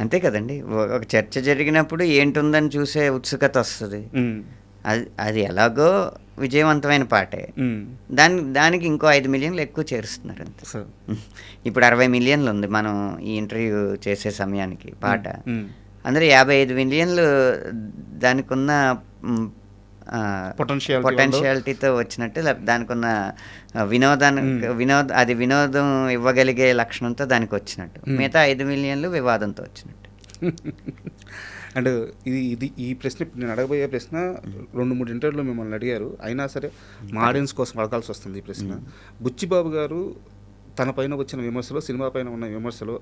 అంతే కదండి. ఒక చర్చ జరిగినప్పుడు ఏంటుందని చూసే ఉత్సుకత వస్తుంది. అది ఎలాగో విజయవంతమైన పాటే. దానికి ఇంకో 5 మిలియన్లు ఎక్కువ చేరుస్తున్నారు అంతే. సార్ ఇప్పుడు 60 మిలియన్లు ఉంది మనం ఈ ఇంటర్వ్యూ చేసే సమయానికి పాట. అందులో 55 మిలియన్లు దానికి ఉన్న పొటెన్షియాలిటీతో వచ్చినట్టు, దానికి ఉన్న వినోదం ఇవ్వగలిగే లక్షణంతో దానికి వచ్చినట్టు. మిగతా 5 మిలియన్లు వివాదంతో వచ్చినట్టు. అండ్ ఈ ప్రశ్న నేను అడగబోయే ప్రశ్న 2-3 ఇంటర్వ్యూలో మిమ్మల్ని అడిగారు, అయినా సరే మా ఆడియన్స్ కోసం అడగాల్సి వస్తుంది ఈ ప్రశ్న. బుచ్చిబాబు గారు తన పైన వచ్చిన విమర్శలు, సినిమా పైన ఉన్న విమర్శలు,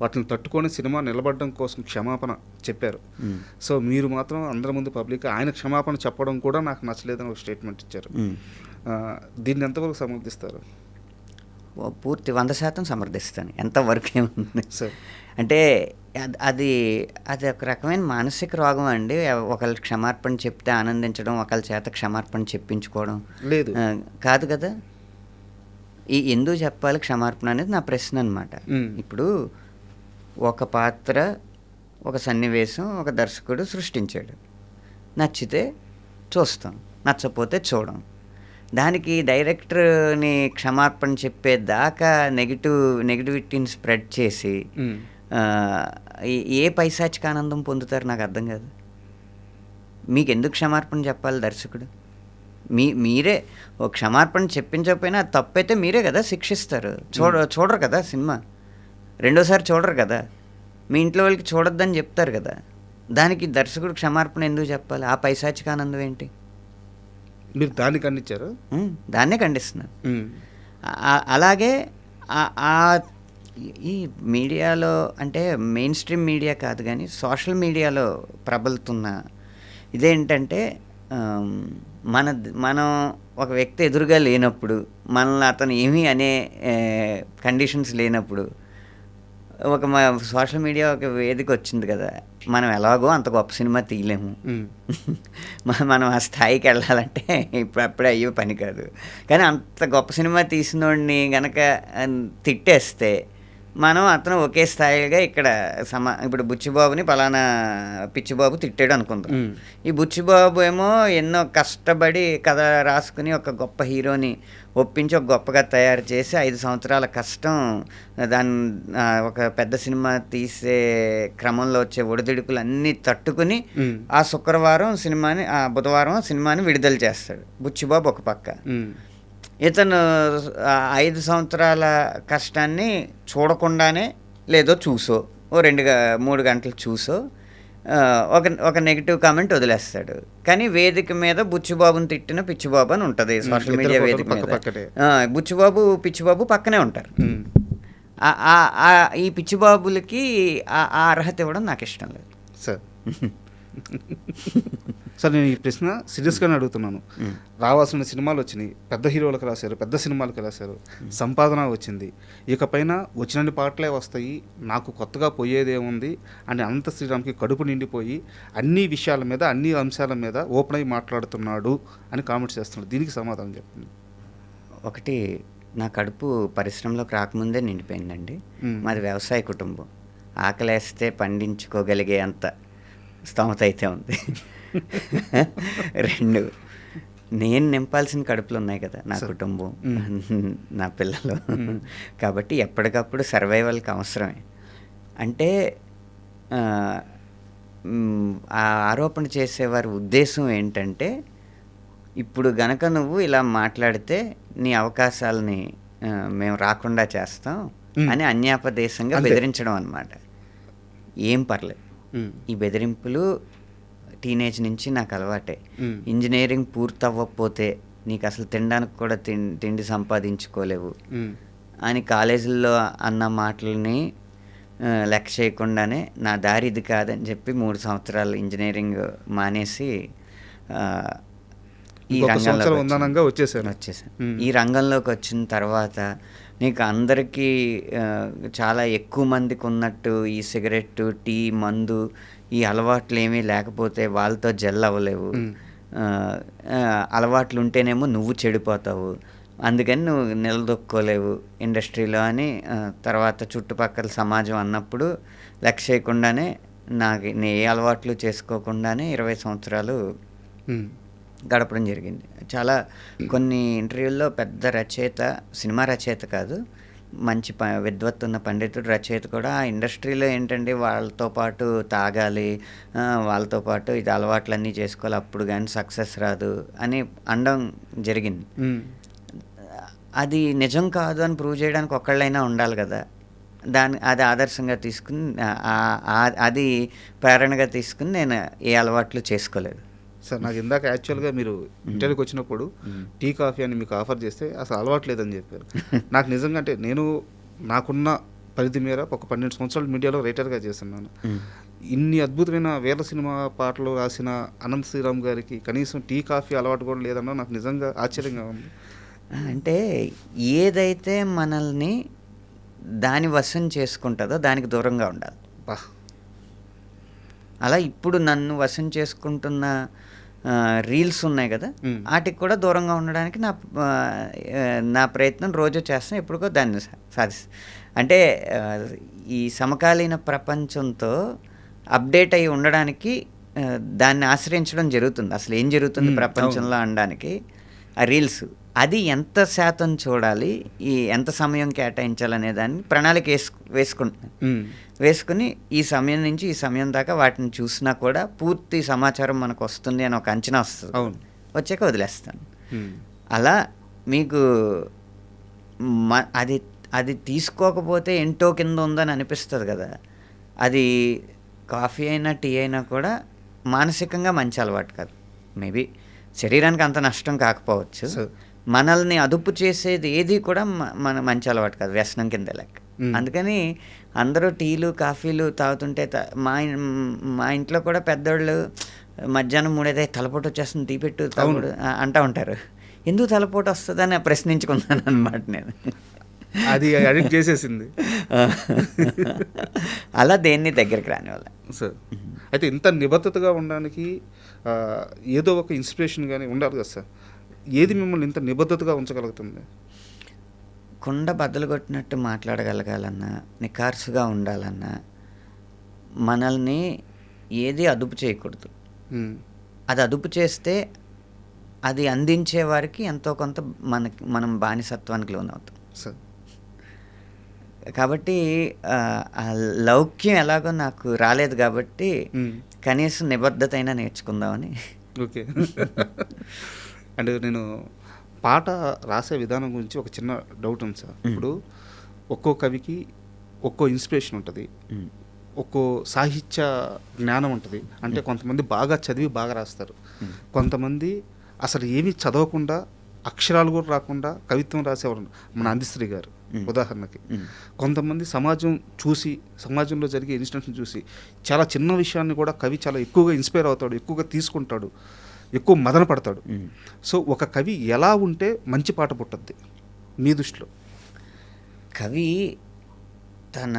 వాటిని తట్టుకొని సినిమా నిలబడడం కోసం క్షమాపణ చెప్పారు. సో మీరు మాత్రం అందరి ముందు పబ్లిక్ ఆయన క్షమాపణ చెప్పడం కూడా నాకు నచ్చలేదని ఒక స్టేట్మెంట్ ఇచ్చారు. దీన్ని ఎంతవరకు సమర్థిస్తారు? పూర్తి 100% సమర్థిస్తాను. ఎంతవరకు ఏముంది సార్ అంటే అది ఒక రకమైన మానసిక రోగం అండి. ఒకళ్ళ క్షమార్పణ చెప్తే ఆనందించడం, ఒకళ్ళ చేత క్షమార్పణ చెప్పించుకోవడం లేదు కాదు కదా. ఎందుకు చెప్పాలి క్షమార్పణ అనేది నా ప్రశ్న అనమాట. ఇప్పుడు ఒక పాత్ర, ఒక సన్నివేశం ఒక దర్శకుడు సృష్టించాడు. నచ్చితే చూస్తాం, నచ్చపోతే చూడం. దానికి డైరెక్టర్ని క్షమార్పణ చెప్పేదాకా నెగిటివిటీని స్ప్రెడ్ చేసి ఏ పైశాచిక ఆనందం పొందుతారు నాకు అర్థం కాదు. మీకు ఎందుకు క్షమార్పణ చెప్పాలి దర్శకుడు? మీరే ఒక క్షమార్పణ చెప్పించకపోయినా అది తప్పైతే మీరే కదా శిక్షిస్తారు. చూడరు కదా సినిమా, రెండోసారి చూడరు కదా, మీ ఇంట్లో వాళ్ళకి చూడొద్దని చెప్తారు కదా. దానికి దర్శకుడు క్షమార్పణ ఎందుకు చెప్పాలి? ఆ పైశాచిక ఆనందం ఏంటి? మీరు దాన్ని ఖండించారు? దాన్నే ఖండిస్తున్నాను. అలాగే ఈ మీడియాలో, అంటే మెయిన్ స్ట్రీమ్ మీడియా కాదు కానీ సోషల్ మీడియాలో ప్రబలుతున్న ఇదేంటంటే, మనం ఒక వ్యక్తి ఎదురుగా లేనప్పుడు, మనల్ని అతను ఏమీ అనే కండిషన్స్ లేనప్పుడు సోషల్ మీడియా ఒక వేదిక వచ్చింది కదా, మనం ఎలాగో అంత గొప్ప సినిమా తీయలేము, మనం ఆ స్థాయికి వెళ్ళాలంటే అప్పుడే అయ్యే పని కాదు. కానీ అంత గొప్ప సినిమా తీసినోడిని గనక తిట్టేస్తే అతను ఒకే స్థాయిగా ఇక్కడ ఇప్పుడు బుచ్చిబాబుని పలానా పిచ్చిబాబు తిట్టాడు అనుకుందాం. ఈ బుచ్చిబాబు ఏమో ఎన్నో కష్టపడి కథ రాసుకుని ఒక గొప్ప హీరోని ఒప్పించి ఒక గొప్పగా తయారు చేసి 5 సంవత్సరాల కష్టం, దాన్ని ఒక పెద్ద సినిమా తీసే క్రమంలో వచ్చే ఒడిదుడుకులు అన్నీ తట్టుకుని ఆ బుధవారం సినిమాని విడుదల చేస్తాడు బుచ్చిబాబు ఒక పక్క. ఇతను 5 సంవత్సరాల కష్టాన్ని చూడకుండానే లేదో చూసో 2-3 గంటలు చూసో ఒక నెగిటివ్ కామెంట్ వదిలేస్తాడు. కానీ వేదిక మీద బుచ్చిబాబుని తిట్టిన పిచ్చిబాబు అని ఉంటుంది సోషల్ మీడియా వేదిక మీద. బుచ్చిబాబు పిచ్చిబాబు పక్కనే ఉంటారు. ఈ పిచ్చిబాబులకి ఆ అర్హత ఇవ్వడం నాకు ఇష్టం లేదు సార్. సార్ నేను ఈ ప్రశ్న సీరియస్గానే అడుగుతున్నాను. రావాల్సిన సినిమాలు వచ్చినాయి, పెద్ద హీరోలకు రాశారు, పెద్ద సినిమాలకు రాశారు, సంపాదన వచ్చింది, ఇకపైన వచ్చినన్ని పాటలే వస్తాయి, నాకు కొత్తగా పోయేదేముంది అని అనంత శ్రీరామ్కి కడుపు నిండిపోయి అన్ని విషయాల మీద, అన్ని అంశాల మీద ఓపెన్ అయి మాట్లాడుతున్నాడు అని కామెంట్స్ చేస్తున్నాడు. దీనికి సమాధానం చెప్పండి. ఒకటి, నా కడుపు పరిశ్రమలోకి రాకముందే నిండిపోయిందండి. మాది వ్యవసాయ కుటుంబం. ఆకలేస్తే పండించుకోగలిగే అంత స్తోమత అయితే ఉంది. 2, నేను నింపాల్సిన కడుపులు ఉన్నాయి కదా నా కుటుంబం, నా పిల్లలు. కాబట్టి ఎప్పటికప్పుడు సర్వైవల్కి అవసరమే. అంటే ఆ ఆరోపణ చేసేవారి ఉద్దేశం ఏంటంటే, ఇప్పుడు గనక నువ్వు ఇలా మాట్లాడితే నీ అవకాశాలని మేము రాకుండా చేస్తాం అని అన్యాపదేశంగా బెదిరించడం అన్నమాట. ఏం పర్లేదు, ఈ బెదిరింపులు టీనేజ్ నుంచి నాకు అలవాటే. ఇంజనీరింగ్ పూర్తవ్వకపోతే నీకు అసలు తినడానికి కూడా తిండి సంపాదించుకోలేవు అని కాలేజీల్లో అన్న మాటలని లెక్క చేయకుండానే నా దారి ఇది కాదని చెప్పి 3 సంవత్సరాలు ఇంజనీరింగ్ మానేసి ఈ రంగంలోకి వచ్చేసాను. ఈ రంగంలోకి వచ్చిన తర్వాత నీకు అందరికీ చాలా ఎక్కువ మందికి ఉన్నట్టు ఈ సిగరెట్టు, టీ, మందు, ఈ అలవాట్లు ఏమీ లేకపోతే వాళ్ళతో జెల్ అవ్వలేవు. అలవాట్లు ఉంటేనేమో నువ్వు చెడిపోతావు. అందుకని నువ్వు నిలదొక్కోలేవు ఇండస్ట్రీలో అని తర్వాత చుట్టుపక్కల సమాజం అన్నప్పుడు లెక్క చేయకుండానే నేను ఏ అలవాట్లు చేసుకోకుండానే 20 సంవత్సరాలు గడపడం జరిగింది. చాలా కొన్ని ఇంటర్వ్యూల్లో పెద్ద రచయిత, సినిమా రచయిత కాదు, మంచి విద్వత్తు ఉన్న పండితుడు, రచయిత కూడా ఇండస్ట్రీలో ఏంటండి వాళ్ళతో పాటు తాగాలి, వాళ్ళతో పాటు ఇది అలవాట్లన్నీ చేసుకోవాలి, అప్పుడు కానీ సక్సెస్ రాదు అని అనడం జరిగింది. అది నిజం కాదు అని ప్రూవ్ చేయడానికి ఒక్కళ్ళైనా ఉండాలి కదా. అది ఆదర్శంగా తీసుకుని అది ప్రేరణగా తీసుకుని నేను ఏ అలవాట్లు చేసుకోలేదు. సార్ నాకు ఇందాక యాక్చువల్గా మీరు ఇంటర్వ్యూకి వచ్చినప్పుడు టీ కాఫీ అని మీకు ఆఫర్ చేస్తే అసలు అలవాటు లేదని చెప్పారు. నాకు నిజంగా అంటే నేను నాకున్న పరిధి మేర ఒక 12 సంవత్సరాలు మీడియాలో రైటర్గా చేస్తున్నాను. ఇన్ని అద్భుతమైన వేల సినిమా పాటలు రాసిన అనంత్ శ్రీరామ్ గారికి కనీసం టీ కాఫీ అలవాటు కూడా లేదన్నా నాకు నిజంగా ఆశ్చర్యంగా ఉంది. అంటే ఏదైతే మనల్ని దాని వశం చేసుకుంటుందో దానికి దూరంగా ఉండాలి. అలా ఇప్పుడు నన్ను వశం చేసుకుంటున్న రీల్స్ ఉన్నాయి కదా, వాటికి కూడా దూరంగా ఉండడానికి నా ప్రయత్నం రోజు చేస్తాను. ఎప్పుడుకో దాన్ని అంటే ఈ సమకాలీన ప్రపంచంతో అప్డేట్ అయి ఉండడానికి దాన్ని ఆశ్రయించడం జరుగుతుంది. అసలు ఏం జరుగుతుంది ప్రపంచంలో అనడానికి ఆ రీల్స్, అది ఎంత శాతం చూడాలి, ఎంత సమయం కేటాయించాలనే దాన్ని ప్రణాళిక వేసుకుని ఈ సమయం నుంచి ఈ సమయం దాకా వాటిని చూసినా కూడా పూర్తి సమాచారం మనకు వస్తుంది అని ఒక అంచనా వస్తుంది. వచ్చాక వదిలేస్తాను. అలా మీకు అది తీసుకోకపోతే ఏంటో కింద ఉందని అనిపిస్తుంది కదా. అది కాఫీ అయినా టీ అయినా కూడా మానసికంగా మంచి అలవాటు కాదు. మేబీ శరీరానికి అంత నష్టం కాకపోవచ్చు, మనల్ని అదుపు చేసేది ఏది కూడా మన మంచి అలవాటు కాదు, వ్యసనం కింద లెక్క. అందుకని అందరూ టీలు కాఫీలు తాగుతుంటే మా ఇంట్లో కూడా పెద్దోళ్ళు మధ్యాహ్నం 3 తలపోటు వచ్చేస్తుంది, టీ పెట్టు తాగుడు అంటూ ఉంటారు. ఎందుకు తలపోటు వస్తుందని ప్రశ్నించుకున్నాను అనమాట నేను. అది అడిక్ట్ చేసేసింది. అలా దేన్ని దగ్గరికి రాని వాళ్ళ. సార్ అయితే ఇంత నిబద్ధతగా ఉండడానికి ఏదో ఒక ఇన్స్పిరేషన్ కానీ ఉండాలి కదా సార్. ఏది మిమ్మల్ని ఇంత నిబద్ధతగా ఉంచగలుగుతుంది? కుండ బద్దలు కొట్టినట్టు మాట్లాడగలగాలన్నా, నిఖార్సుగా ఉండాలన్నా మనల్ని ఏది అదుపు చేయకూడదు. అది అదుపు చేస్తే అది అందించే వారికి ఎంతో కొంత మనం బానిసత్వానికి లోనవుతాం. కాబట్టి లౌక్యం ఎలాగో నాకు రాలేదు కాబట్టి కనీసం నిబద్ధత అయినా నేర్చుకుందామని. ఓకే. అంటే నేను పాట రాసే విధానం గురించి ఒక చిన్న డౌట్ ఉంది సార్. ఇప్పుడు ఒక్కో కవికి ఒక్కో ఇన్స్పిరేషన్ ఉంటుంది, ఒక్కో సాహిత్య జ్ఞానం ఉంటుంది. అంటే కొంతమంది బాగా చదివి బాగా రాస్తారు, కొంతమంది అసలు ఏమీ చదవకుండా అక్షరాలు కూడా రాకుండా కవిత్వం రాసేవారు, మన అందశ్రీ గారు ఉదాహరణకి. కొంతమంది సమాజంలో జరిగే ఇన్సిడెంట్స్ని చూసి చాలా చిన్న విషయాన్ని కూడా కవి చాలా ఎక్కువగా ఇన్స్పైర్ అవుతాడు, ఎక్కువగా తీసుకుంటాడు, ఎక్కువ మదన పడతాడు. సో ఒక కవి ఎలా ఉంటే మంచి పాట పుట్టద్ది మీ దృష్టిలో? కవి తన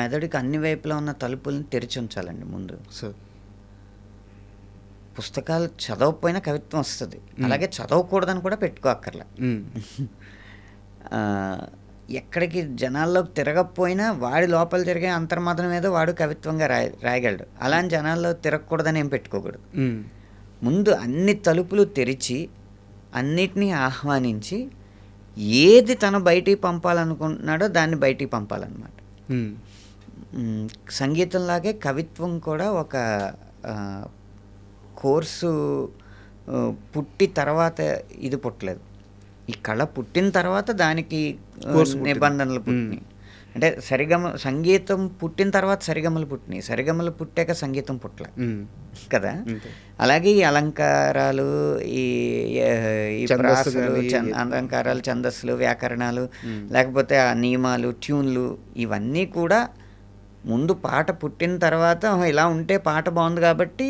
మెదడుకి అన్ని వైపులా ఉన్న తలుపుల్ని తెరిచి ఉంచాలండి ముందు. సార్ పుస్తకాలు చదవకపోయినా కవిత్వం వస్తుంది, అలాగే చదవకూడదని కూడా పెట్టుకోక్కర్లే. ఎక్కడికి జనాల్లోకి తిరగకపోయినా వాడి లోపల తిరిగే అంతర్మాత్రం ఏదో వాడు కవిత్వంగా రాయగలడు. అలాంటి జనాల్లో తిరగకూడదని ఏం పెట్టుకోకూడదు. ముందు అన్ని తలుపులు తెరిచి అన్నిటినీ ఆహ్వానించి ఏది తను బయటికి పంపాలనుకుంటున్నాడో దాన్ని బయటికి పంపాలన్నమాట. సంగీతంలాగే కవిత్వం కూడా ఒక కోర్సు పుట్టి తర్వాత ఇది పుట్టలేదు. ఈ కళ పుట్టిన తర్వాత దానికి నిబంధనలు పుట్టినాయి. అంటే సంగీతం పుట్టిన తర్వాత సరిగమలు పుట్టినాయి, సరిగమలు పుట్టాక సంగీతం పుట్టలే కదా. అలాగే ఈ అలంకారాలు, ఈ ప్రాసలు, అలంకారాలు, ఛందస్సులు, వ్యాకరణాలు, లేకపోతే ఆ నియమాలు, ట్యూన్లు, ఇవన్నీ కూడా ముందు పాట పుట్టిన తర్వాత ఇలా ఉంటే పాట బాగుంది కాబట్టి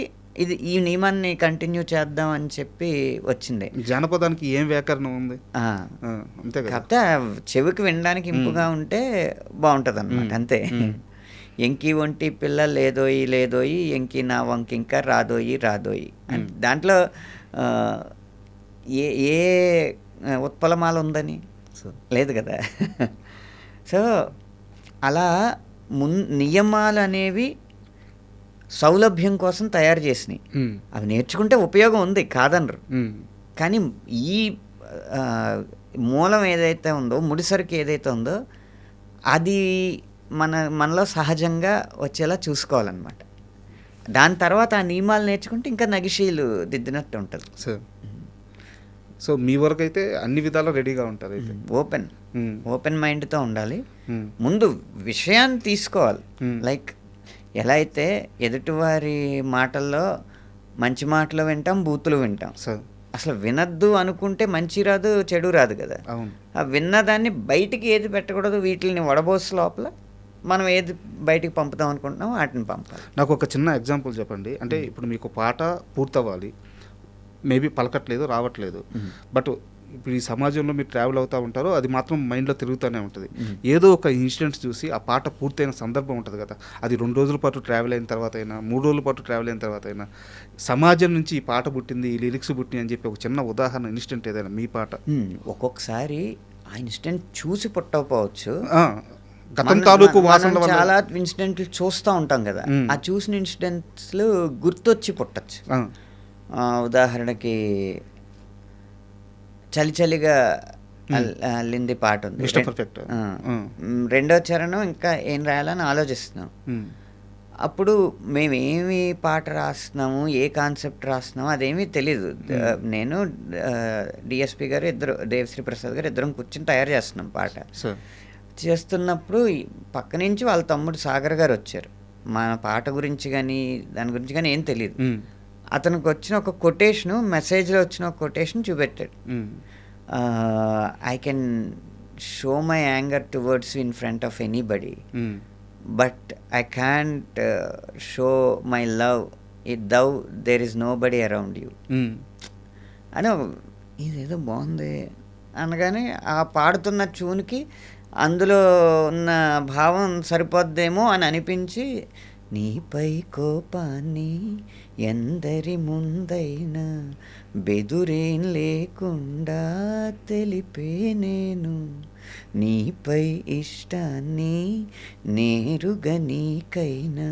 ఈ నియమాన్ని కంటిన్యూ చేద్దాం అని చెప్పి వచ్చింది. జానపదానికి ఏం వ్యాకరణం ఉంది అంతే కదా. కాకపోతే చెవికి వినడానికి ఇంపుగా ఉంటే బాగుంటుంది అన్నమాట, అంతే. ఎంకి ఒంటి పిల్ల లేదోయి ఎంకి నా వంకి ఇంకా రాదోయి. దాంట్లో ఏ ఏ ఉత్పలమాల ఉందని సో లేదు కదా. సో అలా నియమాలు అనేవి సౌలభ్యం కోసం తయారు చేసినాయి. అవి నేర్చుకుంటే ఉపయోగం ఉంది కాదనరు. కానీ ఈ ఆ, మూలం ఏదైతే ఉందో, ముడిసరికి ఏదైతే ఉందో అది మనలో సహజంగా వచ్చేలా చూసుకోవాలన్నమాట. దాని తర్వాత ఆ నియమాలు నేర్చుకుంటే ఇంకా నగిషీలు దిద్దినట్టు ఉంటుంది. సో మీ వరకు అయితే అన్ని విధాలా రెడీగా ఉంటారు అయితే. ఓపెన్ మైండ్తో ఉండాలి. ముందు విషయాన్ని తీసుకోవాలి. లైక్ ఎలా అయితే ఎదుటివారి మాటల్లో మంచి మాటలు వింటాం, బూతులు వింటాం. అసలు వినద్దు అనుకుంటే మంచి రాదు, చెడు రాదు కదా. ఆ విన్నదాన్ని బయటికి ఏది పెట్టకూడదు, వీటిని వడబోసు లోపల మనం ఏది బయటికి పంపుదాం అనుకుంటున్నామో వాటిని పంపాలి. నాకు ఒక చిన్న ఎగ్జాంపుల్ చెప్పండి. అంటే ఇప్పుడు మీకు పాట పూర్తవ్వాలి, మేబీ పలకట్లేదు, రావట్లేదు, బట్ ఇప్పుడు ఈ సమాజంలో మీరు ట్రావెల్ అవుతూ ఉంటారో అది మాత్రం మైండ్లో తిరుగుతూనే ఉంటుంది. ఏదో ఒక ఇన్సిడెంట్స్ చూసి ఆ పాట పూర్తయిన సందర్భం ఉంటుంది కదా, అది 2 రోజుల పాటు ట్రావెల్ అయిన తర్వాత అయినా, 3 రోజుల పాటు ట్రావెల్ అయిన తర్వాత అయినా, సమాజం నుంచి ఈ పాట పుట్టింది, ఈ లిరిక్స్ పుట్టినాయి అని చెప్పి ఒక చిన్న ఉదాహరణ ఇన్సిడెంట్ ఏదైనా మీ పాట. ఒక్కొక్కసారి ఆ ఇన్సిడెంట్ చూసి పుట్టకపోవచ్చు, గతం తాలూకు వాసన చాలా ఇన్సిడెంట్లు చూస్తూ ఉంటాం కదా, ఆ చూసిన ఇన్సిడెంట్స్లు గుర్తొచ్చి పుట్టచ్చు. ఉదాహరణకి చలి చలిగా అల్లింది పాట ఉంది, రెండో చరణం ఇంకా ఏం రాయాలని ఆలోచిస్తున్నాం. అప్పుడు మేమేమి పాట రాస్తున్నాము, ఏ కాన్సెప్ట్ రాస్తున్నాము అదేమీ తెలీదు. నేను డిఎస్పి గారు దేవశ్రీ ప్రసాద్ గారు ఇద్దరం కూర్చొని తయారు చేస్తున్నాం. పాట చేస్తున్నప్పుడు పక్క నుంచి వాళ్ళ తమ్ముడు సాగర్ గారు వచ్చారు. మన పాట గురించి కానీ దాని గురించి కానీ ఏం తెలియదు. అతనికి వచ్చిన ఒక కొటేషను, మెసేజ్లో వచ్చిన ఒక కొటేషన్ చూపెట్టాడు. I can show my anger towards you in front of anybody, but I can't show my love it though there is nobody around you అని. ఇదేదో బాగుంది అనగానే ఆ పాడుతున్న ట్యూన్కి అందులో ఉన్న భావం సరిపోద్దేమో అని అనిపించి, నీపై కోపాన్ని ఎందరి ముందైనా బెదురేం లేకుండా తెలిపే నేను, నీపై ఇష్టాన్ని నేరుగా నీకైనా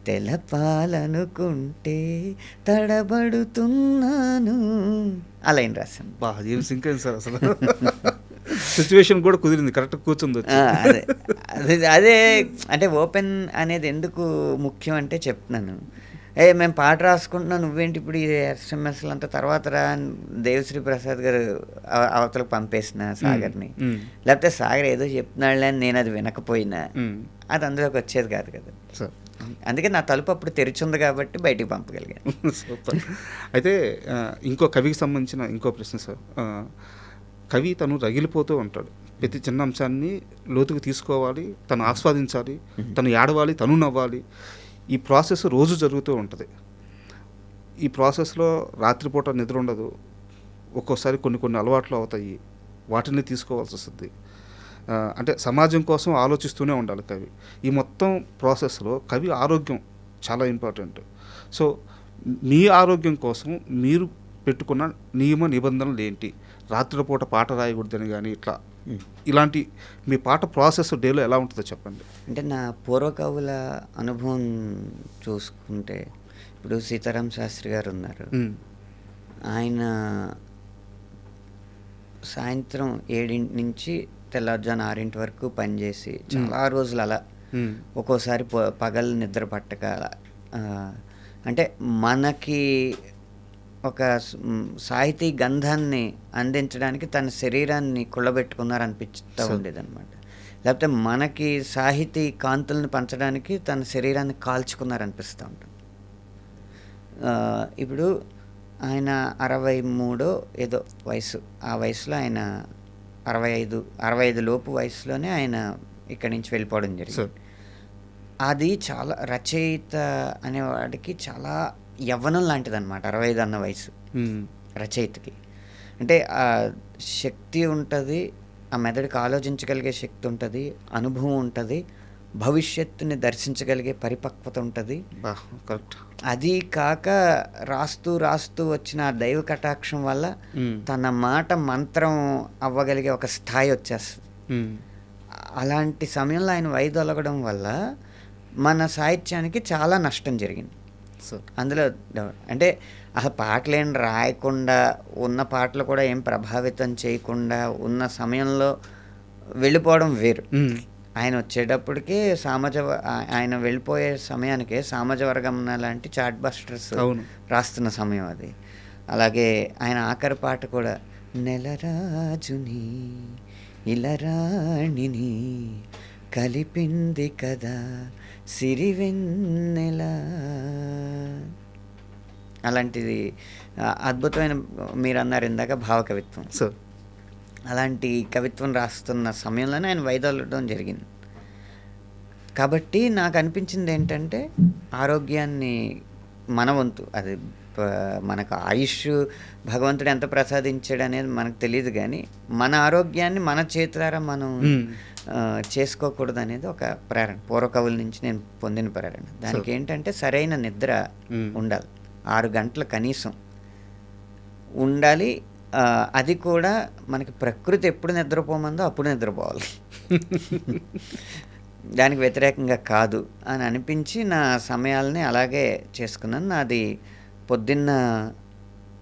తెలపాలనుకుంటే తడబడుతున్నాను అలా ఏం రాశాను. ఏం సింక్ అయింది సార్ అసలు. సిచ్యువేషన్ కూడా కుదిరింది, కరెక్ట్ కూర్చుంది. అదే అంటే ఓపెన్ అనేది ఎందుకు ముఖ్యం అంటే చెప్తున్నాను. మేము పాట రాసుకుంటున్నాం, నువ్వేంటి ఇప్పుడు ఈ ఎస్ఎంఎస్లు అంతా తర్వాత రా, దేవశ్రీ ప్రసాద్ గారు అవతలకు పంపేసిన సాగర్ని, లేకపోతే సాగర్ ఏదో చెప్తున్నాడులే అని నేను అది వినకపోయినా అది అందులోకి వచ్చేది కాదు కదా. అందుకే నా తలుపు అప్పుడు తెరిచింది కాబట్టి బయటికి పంపగలిగాను. సూపర్. అయితే ఇంకో కవికి సంబంధించిన ఇంకో ప్రశ్న సార్. కవి తను రగిలిపోతూ ఉంటాడు, ప్రతి చిన్న అంశాన్ని లోతుకు తీసుకోవాలి, తను ఆస్వాదించాలి, తను ఏడవాలి, తను నవ్వాలి. ఈ ప్రాసెస్ రోజు జరుగుతూ ఉంటుంది. ఈ ప్రాసెస్లో రాత్రిపూట నిద్ర ఉండదు, ఒక్కోసారి కొన్ని అలవాట్లు అవుతాయి, వాటిని తీసుకోవాల్సి వస్తుంది. అంటే సమాజం కోసం ఆలోచిస్తూనే ఉండాలి కవి. ఈ మొత్తం ప్రాసెస్లో కవి ఆరోగ్యం చాలా ఇంపార్టెంట్. సో మీ ఆరోగ్యం కోసం మీరు పెట్టుకున్న నియమ నిబంధనలు ఏంటి? రాత్రిపూట పాట రాయకూడదని కానీ ఇలాంటి మీ పాట ప్రాసెస్ డేలో ఎలా ఉంటుందో చెప్పండి. అంటే నా పూర్వకవుల అనుభవం చూసుకుంటే, ఇప్పుడు సీతారాం శాస్త్రి గారు ఉన్నారు, ఆయన సాయంత్రం 7 నుంచి తెల్లారుజాను 6 వరకు పనిచేసి చాలా రోజులు అలా, ఒక్కోసారి పగలు నిద్ర పట్టక అలా, అంటే మనకి ఒక సాహితీ గంధాన్ని అందించడానికి తన శరీరాన్ని కుళ్ళబెట్టుకున్నారనిపిస్తూ ఉండేదన్నమాట. లేకపోతే మనకి సాహితీ కాంతుల్ని పంచడానికి తన శరీరాన్ని కాల్చుకున్నారనిపిస్తూ ఉంటుంది. ఇప్పుడు ఆయన 63 ఏదో వయసు, ఆ వయసులో ఆయన 65 లోపు వయసులోనే ఆయన ఇక్కడి నుంచి వెళ్ళిపోవడం జరిగింది. అది చాలా రచయిత అనేవాడికి చాలా యవ్వనం లాంటిది అనమాట. 65 అన్న వయసు రచయితకి. అంటే ఆ శక్తి ఉంటుంది, ఆ మెదడుకి ఆలోచించగలిగే శక్తి ఉంటుంది, అనుభవం ఉంటుంది, భవిష్యత్తుని దర్శించగలిగే పరిపక్వత ఉంటుంది. బా కరెక్ట్. అది కాక రాస్తూ రాస్తూ వచ్చిన ఆ దైవ కటాక్షం వల్ల తన మాట మంత్రం అవ్వగలిగే ఒక స్థాయి వచ్చేస్తుంది. అలాంటి సమయంలో ఆయన వైదొలగడం వల్ల మన సాహిత్యానికి చాలా నష్టం జరిగింది. సో అందులో అంటే అసలు పాటలేం రాయకుండా ఉన్న పాటలు కూడా ఏం ప్రభావితం చేయకుండా ఉన్న సమయంలో వెళ్ళిపోవడం వేరు. ఆయన వచ్చేటప్పటికి ఆయన వెళ్ళిపోయే సమయానికే సామాజ వర్గమన లాంటి చాట్ బస్టర్స్ రాస్తున్న సమయం అది. అలాగే ఆయన ఆఖరి పాట కూడా నెలరాజుని ఇలరాణిని కలిపింది కదా సిరివెన్నెల, అలాంటిది అద్భుతమైన, మీరు అన్నారు ఇందాక భావకవిత్వం, సో అలాంటి కవిత్వం రాస్తున్న సమయంలోనే ఆయన వైదొలగడం జరిగింది. కాబట్టి నాకు అనిపించింది ఏంటంటే ఆరోగ్యాన్ని మన వంతు, అది మనకు ఆయుష్ భగవంతుడు ఎంత ప్రసాదించాడు అనేది మనకు తెలియదు, కానీ మన ఆరోగ్యాన్ని మన చేతులారా మనం చేసుకోకూడదు అనేది ఒక ప్రేరణ, పూర్వకవుల నుంచి నేను పొందిన ప్రేరణ. దానికి ఏంటంటే సరైన నిద్ర ఉండాలి, 6 గంటలు కనీసం ఉండాలి. అది కూడా మనకి ప్రకృతి ఎప్పుడు నిద్రపోమందో అప్పుడు నిద్రపోవాలి, దానికి వ్యతిరేకంగా కాదు అని అనిపించి నా సమయాలని అలాగే చేసుకున్నాను. నాది పొద్దున్న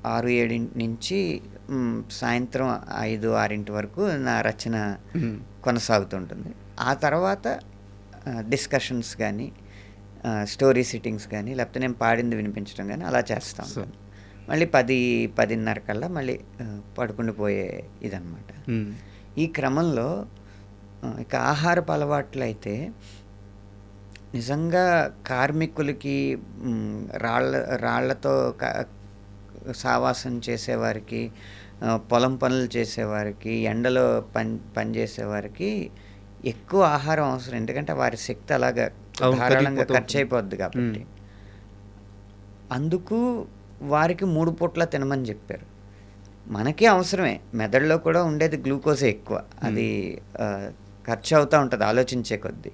6-7 నుంచి సాయంత్రం 5-6 వరకు నా రచన కొనసాగుతుంటుంది. ఆ తర్వాత డిస్కషన్స్ కానీ స్టోరీ సిట్టింగ్స్ కానీ లేకపోతే నేను పాడింది వినిపించడం కానీ అలా చేస్తాం. మళ్ళీ 10-10:30 కల్లా మళ్ళీ పడుకుండిపోయే ఇదనమాట. ఈ క్రమంలో ఇక ఆహారపు అలవాట్లు అయితే నిజంగా కార్మికులకి, రాళ్లతో సావాసం చేసేవారికి, పొలం పనులు చేసేవారికి, ఎండలో పనిచేసేవారికి ఎక్కువ ఆహారం అవసరం, ఎందుకంటే వారి శక్తి అలాగా ధారాళంగా ఖర్చు అయిపోద్ది కాబట్టి. అందుకు వారికి 3 పూట్ల తినమని చెప్పారు. మనకి అవసరమే, మెదడులో కూడా ఉండేది గ్లూకోజే ఎక్కువ, అది ఖర్చు అవుతూ ఉంటుంది ఆలోచించే కొద్దీ.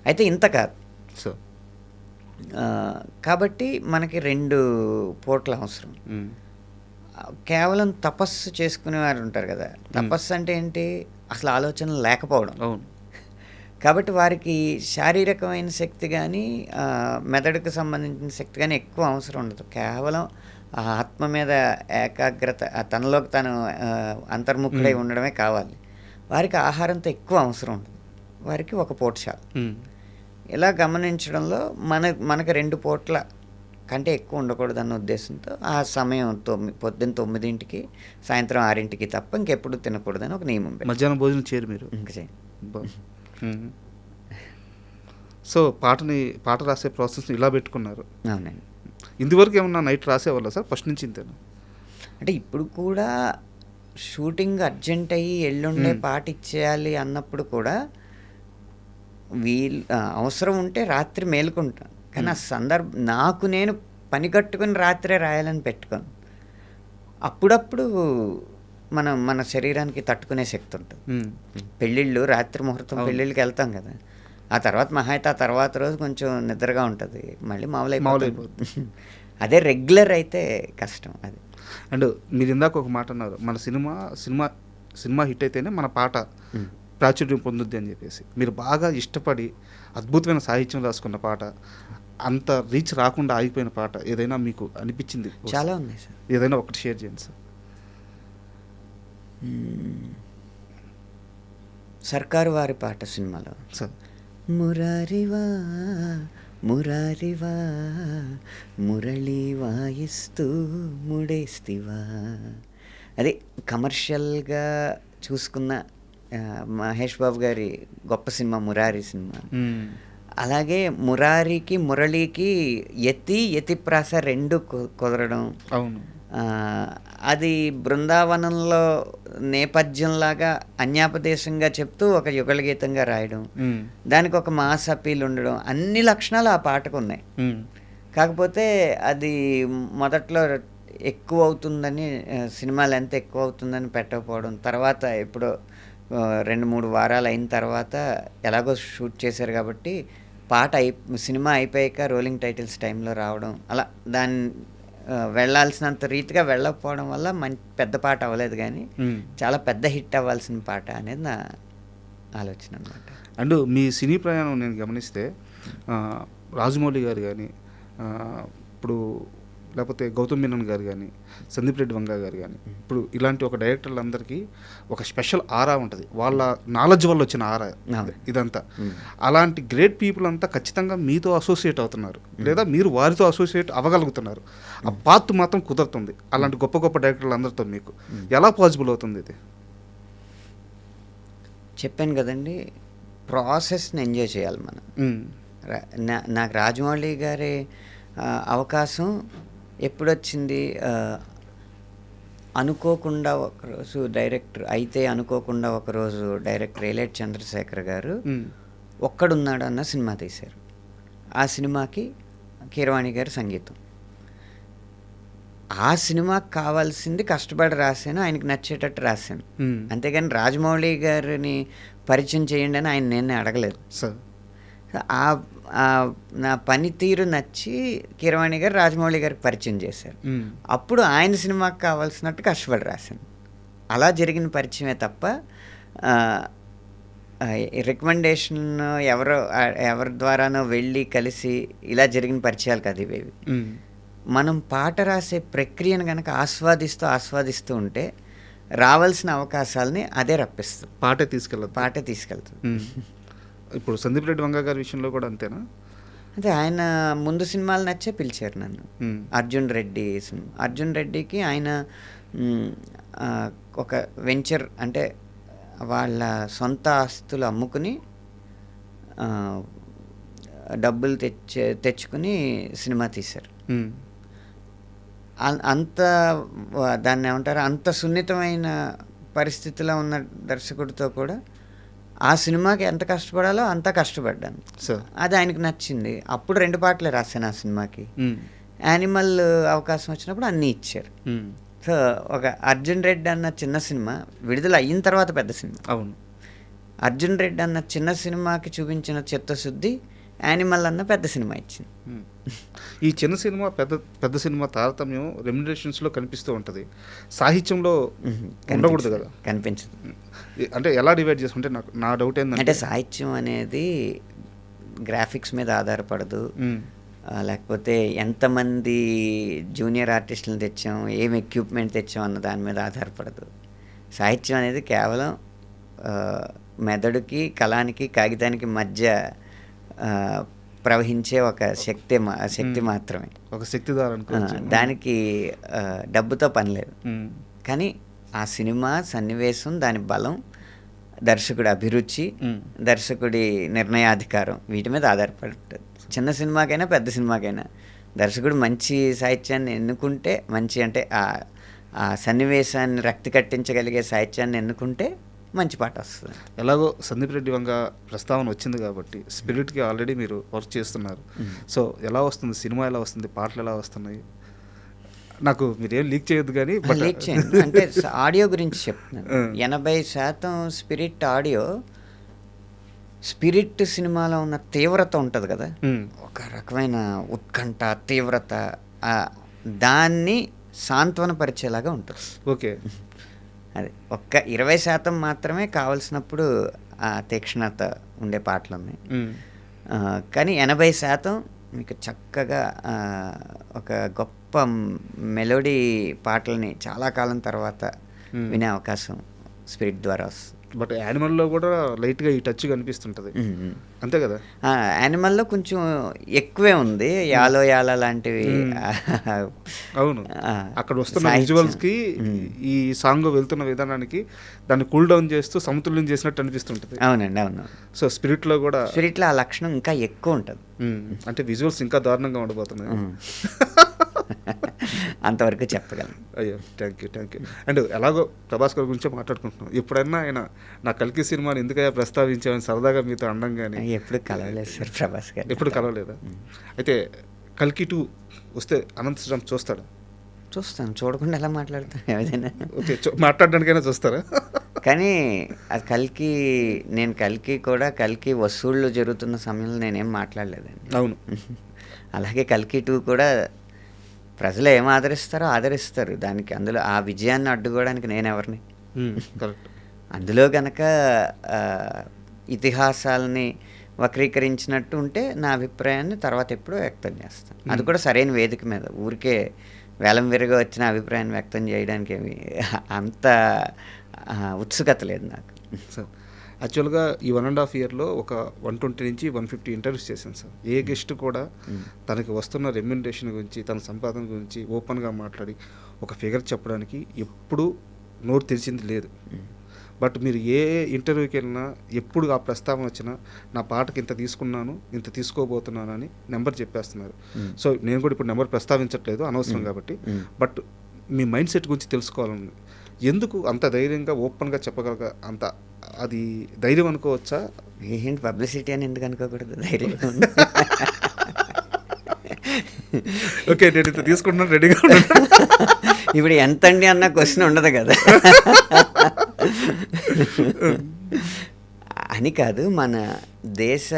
అయితే ఇంత కాదు. సో కాబట్టి మనకి 2 పూట్ల అవసరం. కేవలం తపస్సు చేసుకునేవారు ఉంటారు కదా, తపస్సు అంటే ఏంటి, అసలు ఆలోచన లేకపోవడం. కాబట్టి వారికి శారీరకమైన శక్తి కానీ మెదడుకు సంబంధించిన శక్తి కానీ ఎక్కువ అవసరం ఉండదు. కేవలం ఆ ఆత్మ మీద ఏకాగ్రత, తనలోకి తను అంతర్ముఖుడై ఉండడమే కావాలి. వారికి ఆహారంతో ఎక్కువ అవసరం ఉండదు, వారికి 1 పూట చాలు. ఇలా గమనించడంలో మనకు 2 పూట్ల కంటే ఎక్కువ ఉండకూడదు అన్న ఉద్దేశంతో ఆ సమయం పొద్దున్న 9కి సాయంత్రం 6కి తప్ప ఇంకెప్పుడు తినకూడదని ఒక నియమం. మధ్యాహ్నం భోజనం చేయరు మీరు? ఇంకా చేయండి. సో పాట రాసే ప్రాసెస్ ఇలా పెట్టుకున్నారు. అవునండి. ఇందువరకు ఏమన్నా నైట్ రాసేవాళ్ళ సార్ ఫస్ట్ నుంచి ఇంతేనా? అంటే ఇప్పుడు కూడా షూటింగ్ అర్జెంట్ అయ్యి ఎల్లుండే పాట ఇచ్చేయాలి అన్నప్పుడు కూడా అవసరం ఉంటే రాత్రి మేలుకుంటాను, కానీ ఆ నాకు నేను పని కట్టుకుని రాత్రే రాయాలని పెట్టుకోను. అప్పుడప్పుడు మన శరీరానికి తట్టుకునే శక్తి ఉంటుంది. పెళ్ళిళ్ళు, రాత్రి ముహూర్తం పెళ్ళిళ్ళకి వెళ్తాం కదా, ఆ తర్వాత మహా అయితే ఆ తర్వాత రోజు కొంచెం నిద్రగా ఉంటుంది, మళ్ళీ మామూలైపోతుంది. అదే రెగ్యులర్ అయితే కష్టం. అది. అండ్ మీరు ఇందాక ఒక మాట అన్నారు, మన సినిమా హిట్ అయితేనే మన పాట ప్రాచుర్యం పొందుద్ది అని చెప్పేసి. మీరు బాగా ఇష్టపడి అద్భుతమైన సాహిత్యం రాసుకున్న పాట, అంత రీచ్ రాకుండా ఆగిపోయిన పాట ఏదైనా మీకు అనిపించింది? చాలా ఉన్నాయి సార్. ఏదైనా ఒకటి షేర్ చేయండి సార్. సర్కారు వారి పాట సినిమాలో సార్, మురారివా మురారివా మురళి వాయిస్తూ ముడేస్తివా, అది కమర్షియల్గా చూసుకున్న మహేష్ బాబు గారి గొప్ప సినిమా మురారి సినిమా. అలాగే మురారికి మురళికి యతిప్రాస 2 కుదరడం. అవును. అది బృందావనంలో నేపథ్యంలాగా అన్యాపదేశంగా చెప్తూ ఒక యుగళ గీతంగా రాయడం, దానికి ఒక మాస్ అపీల్ ఉండడం, అన్ని లక్షణాలు ఆ పాటకు ఉన్నాయి. కాకపోతే అది మొదట్లో ఎక్కువ అవుతుందని, సినిమా లెంత్ ఎక్కువ అవుతుందని పెట్టకపోవడం, తర్వాత ఇప్పుడు 2-3 వారాలు అయిన తర్వాత ఎలాగో షూట్ చేశారు కాబట్టి సినిమా అయిపోయాక రోలింగ్ టైటిల్స్ టైంలో రావడం అలా వెళ్ళాల్సినంత రీతిగా వెళ్ళకపోవడం వల్ల పెద్ద పాట అవ్వలేదు కానీ చాలా పెద్ద హిట్ అవ్వాల్సిన పాట అనేది నా ఆలోచన అనమాట. అండ్ మీ సినీ ప్రయాణం నేను గమనిస్తే రాజమౌళి గారు కానీ ఇప్పుడు లేకపోతే గౌతమ్ మీనన్ గారు కానీ సందీప్ రెడ్డి వంగ గారు కానీ ఇప్పుడు ఇలాంటి ఒక డైరెక్టర్లందరికీ ఒక స్పెషల్ ఆరా ఉంటుంది, వాళ్ళ నాలెడ్జ్ వల్ల వచ్చిన ఆరా ఇదంతా. అలాంటి గ్రేట్ పీపుల్ అంతా ఖచ్చితంగా మీతో అసోసియేట్ అవుతున్నారు లేదా మీరు వారితో అసోసియేట్ అవ్వగలుగుతున్నారు. ఆ పాత్ మాత్రం కుదురుతుంది అలాంటి గొప్ప గొప్ప డైరెక్టర్లు అందరితో. మీకు ఎలా పాసిబుల్ అవుతుంది ఇది? చెప్పాను కదండి, ప్రాసెస్ని ఎంజాయ్ చేయాలి మనం. నాకు రాజమౌళి గారి అవకాశం ఎప్పుడొచ్చింది, అనుకోకుండా ఒకరోజు అనుకోకుండా ఒకరోజు డైరెక్టర్ ఏలేటి చంద్రశేఖర్ గారు ఒక్కడున్నాడు అన్న సినిమా తీశారు. ఆ సినిమాకి కీరవాణి గారి సంగీతం. ఆ సినిమాకి కావాల్సింది కష్టపడి రాశాను, ఆయనకి నచ్చేటట్టు రాశాను. అంతేగాని రాజమౌళి గారిని పరిచయం చేయండి అని ఆయన నేనే అడగలేదు. నా పనితీరు నచ్చి కీరవాణి గారు రాజమౌళి గారికి పరిచయం చేశారు. అప్పుడు ఆయన సినిమాకి కావాల్సినట్టు కష్టపడి రాశాను. అలా జరిగిన పరిచయమే తప్ప రికమెండేషన్ ఎవరి ద్వారానో వెళ్ళి కలిసి ఇలా జరిగిన పరిచయాలు కాదు ఇవేవి. మనం పాట రాసే ప్రక్రియను కనుక ఆస్వాదిస్తూ ఉంటే రావాల్సిన అవకాశాలని అదే రప్పిస్తుంది, పాటే తీసుకెళ్తుంది. ఇప్పుడు సందీప్ రెడ్డి వంగ గారి విషయంలో కూడా అంతేనా? అంటే ఆయన ముందు సినిమాలు నచ్చే పిలిచారు నన్ను. అర్జున్ రెడ్డికి ఆయన ఒక వెంచర్ అంటే వాళ్ళ సొంత ఆస్తులు అమ్ముకుని డబ్బులు తెచ్చుకుని సినిమా తీశారు. అంత దాన్ని ఏమంటారు, అంత సున్నితమైన పరిస్థితిలో ఉన్న దర్శకుడితో కూడా ఆ సినిమాకి ఎంత కష్టపడాలో అంత కష్టపడ్డాను. అది ఆయనకు నచ్చింది. అప్పుడు 2 పాటలే రాశాను ఆ సినిమాకి. యానిమల్ అవకాశం వచ్చినప్పుడు అన్నీ ఇచ్చారు. సో ఒక అర్జున్ రెడ్డి అన్న చిన్న సినిమా విడుదల అయిన తర్వాత పెద్ద సినిమా. అవును. అర్జున్ రెడ్డి అన్న చిన్న సినిమాకి చూపించిన చిత్తశుద్ధి యానిమల్ అన్న పెద్ద సినిమా ఇచ్చింది. ఈ చిన్న సినిమా పెద్ద సినిమా తారతమ్యం రెమ్యునరేషన్స్లో కనిపిస్తూ ఉంటుంది, సాహిత్యంలో ఉండకూడదు కదా? కనిపించదు. అంటే ఎలా డివైడ్ చేసుకుంటే నా డౌట్ ఏంటంటే, సాహిత్యం అనేది గ్రాఫిక్స్ మీద ఆధారపడదు, లేకపోతే ఎంతమంది జూనియర్ ఆర్టిస్టులను తెచ్చాం, ఏం ఎక్విప్మెంట్ తెచ్చాం అన్న దాని మీద ఆధారపడదు. సాహిత్యం అనేది కేవలం మెదడుకి కళానికి కాగితానికి మధ్య ప్రవహించే ఒక శక్తి మాత్రమే, ఒక శక్తిధార. దానికి డబ్బుతో పని లేదు. కానీ ఆ సినిమా సన్నివేశం, దాని బలం, దర్శకుడి అభిరుచి, దర్శకుడి నిర్ణయాధికారం వీటి మీద ఆధారపడుతుంది. చిన్న సినిమాకైనా పెద్ద సినిమాకైనా దర్శకుడు మంచి సాహిత్యాన్ని ఎన్నుకుంటే, మంచి అంటే ఆ సన్నివేశాన్ని రక్తి కట్టించగలిగే సాహిత్యాన్ని ఎన్నుకుంటే మంచి పాట వస్తుంది. ఎలాగో సందీప్ రెడ్డి వంగ ప్రస్తావన వచ్చింది కాబట్టి స్పిరిట్కి ఆల్రెడీ మీరు వర్క్ చేస్తున్నారు. సో ఎలా వస్తుంది సినిమా, ఎలా వస్తుంది, పాటలు ఎలా వస్తున్నాయి? నాకు మీరేం లీక్ చేయొద్దు కానీ. లీక్ చేయండి అంటే ఆడియో గురించి చెప్తున్నాను. 80% స్పిరిట్ ఆడియో. స్పిరిట్ సినిమాలో ఉన్న తీవ్రత ఉంటుంది కదా, ఒక రకమైన ఉత్కంఠ, తీవ్రత, దాన్ని సాంత్వనపరిచేలాగా ఉంటుంది. ఓకే. అది ఒక్క 20% మాత్రమే కావలసినప్పుడు ఆ తీక్షణత ఉండే పాటలు ఉన్నాయి. కానీ 80% మీకు చక్కగా ఒక గొప్ప మెలోడీ పాటల్ని చాలా కాలం తర్వాత వినే అవకాశం స్పిరిట్ ద్వారా వస్తుంది. బట్ యానిమల్లో కూడా లైట్గా ఈ టచ్ కనిపిస్తుంటుంది, అంతే కదా? యానిమల్లో కొంచెం ఎక్కువే ఉంది, యాలో యాల లాంటివి. అవును, అక్కడ వస్తున్న విజువల్స్కి ఈ సాంగ్ వెళ్తున్న విధానానికి దాన్ని కూల్ డౌన్ చేస్తూ సమతుల్యం చేసినట్టు అనిపిస్తుంటుంది. అవునండి, అవును. సో స్పిరిట్లో ఆ లక్షణం ఇంకా ఎక్కువ ఉంటుంది. అంటే విజువల్స్ ఇంకా దారుణంగా ఉండబోతున్నాయి. అంతవరకు చెప్పగలను. అయ్యో, థ్యాంక్ యూ. అండ్ ఎలాగో ప్రభాస్ గారి గురించే మాట్లాడుకుంటున్నాం. ఎప్పుడైనా ఆయన నా కల్కి సినిమాని ఎందుకయ్యా ప్రస్తావించామని సరదాగా మీతో అనడం కానీ? ఎప్పుడు కలవలేదు సార్ ప్రభాస్ గారు. ఎప్పుడు కలవలేదా? అయితే కల్కి 2 వస్తే అనంత శ్రీరామ్ చూస్తాడా? చూస్తాను, చూడకుండా ఎలా మాట్లాడతాను? ఏదైనా ఓకే, మాట్లాడడానికైనా చూస్తారా? కానీ అది కల్కి వసూళ్ళు జరుగుతున్న సమయంలో నేనేం మాట్లాడలేదండి. అవును. అలాగే కల్కి 2 కూడా ప్రజలు ఏం ఆదరిస్తారు. దానికి అందులో ఆ విజయాన్ని అడ్డుకోవడానికి నేనెవరిని? కరెక్ట్. అందులో గనక ఇతిహాసాలని వక్రీకరించినట్టు ఉంటే నా అభిప్రాయాన్ని తర్వాత ఎప్పుడో వ్యక్తం చేస్తాను. అది కూడా సరైన వేదిక మీద. ఊరికే వేలం విరగా వచ్చిన అభిప్రాయాన్ని వ్యక్తం చేయడానికి ఏమి అంత ఉత్సుకత లేదు నాకు. సార్ యాక్చువల్గా ఈ 1.5 ఇయర్లో ఒక 120 నుంచి 150 ఇంటర్వ్యూస్ చేశాను సార్. ఏ గెస్ట్ కూడా తనకి వస్తున్న రెమ్యునరేషన్ గురించి, తన సంపాదన గురించి ఓపెన్గా మాట్లాడి ఒక ఫిగర్ చెప్పడానికి ఎప్పుడూ నోరు తెరిచింది లేదు. బట్ మీరు ఏ ఇంటర్వ్యూకి వెళ్ళినా ఎప్పుడు ఆ ప్రస్తావన వచ్చినా నా పాటకి ఇంత తీసుకున్నాను, ఇంత తీసుకోబోతున్నాను అని నెంబర్ చెప్పేస్తున్నారు. సో నేను కూడా ఇప్పుడు నెంబర్ ప్రస్తావించట్లేదు, అనవసరం కాబట్టి. బట్ మీ మైండ్ సెట్ గురించి తెలుసుకోవాలని, ఎందుకు అంత ధైర్యంగా ఓపెన్గా చెప్పగలగ, అంత అది ధైర్యం అనుకోవచ్చా? ఏంటి పబ్లిసిటీ అని ఎందుకు అనుకోకూడదు? ధైర్యం ఓకే, నేను ఇంత తీసుకుంటున్నాను, రెడీగా ఉన్నాను. ఇప్పుడు ఎంత అండి అన్న క్వశ్చన్ ఉండదు కదా. అని కాదు, మన దేశ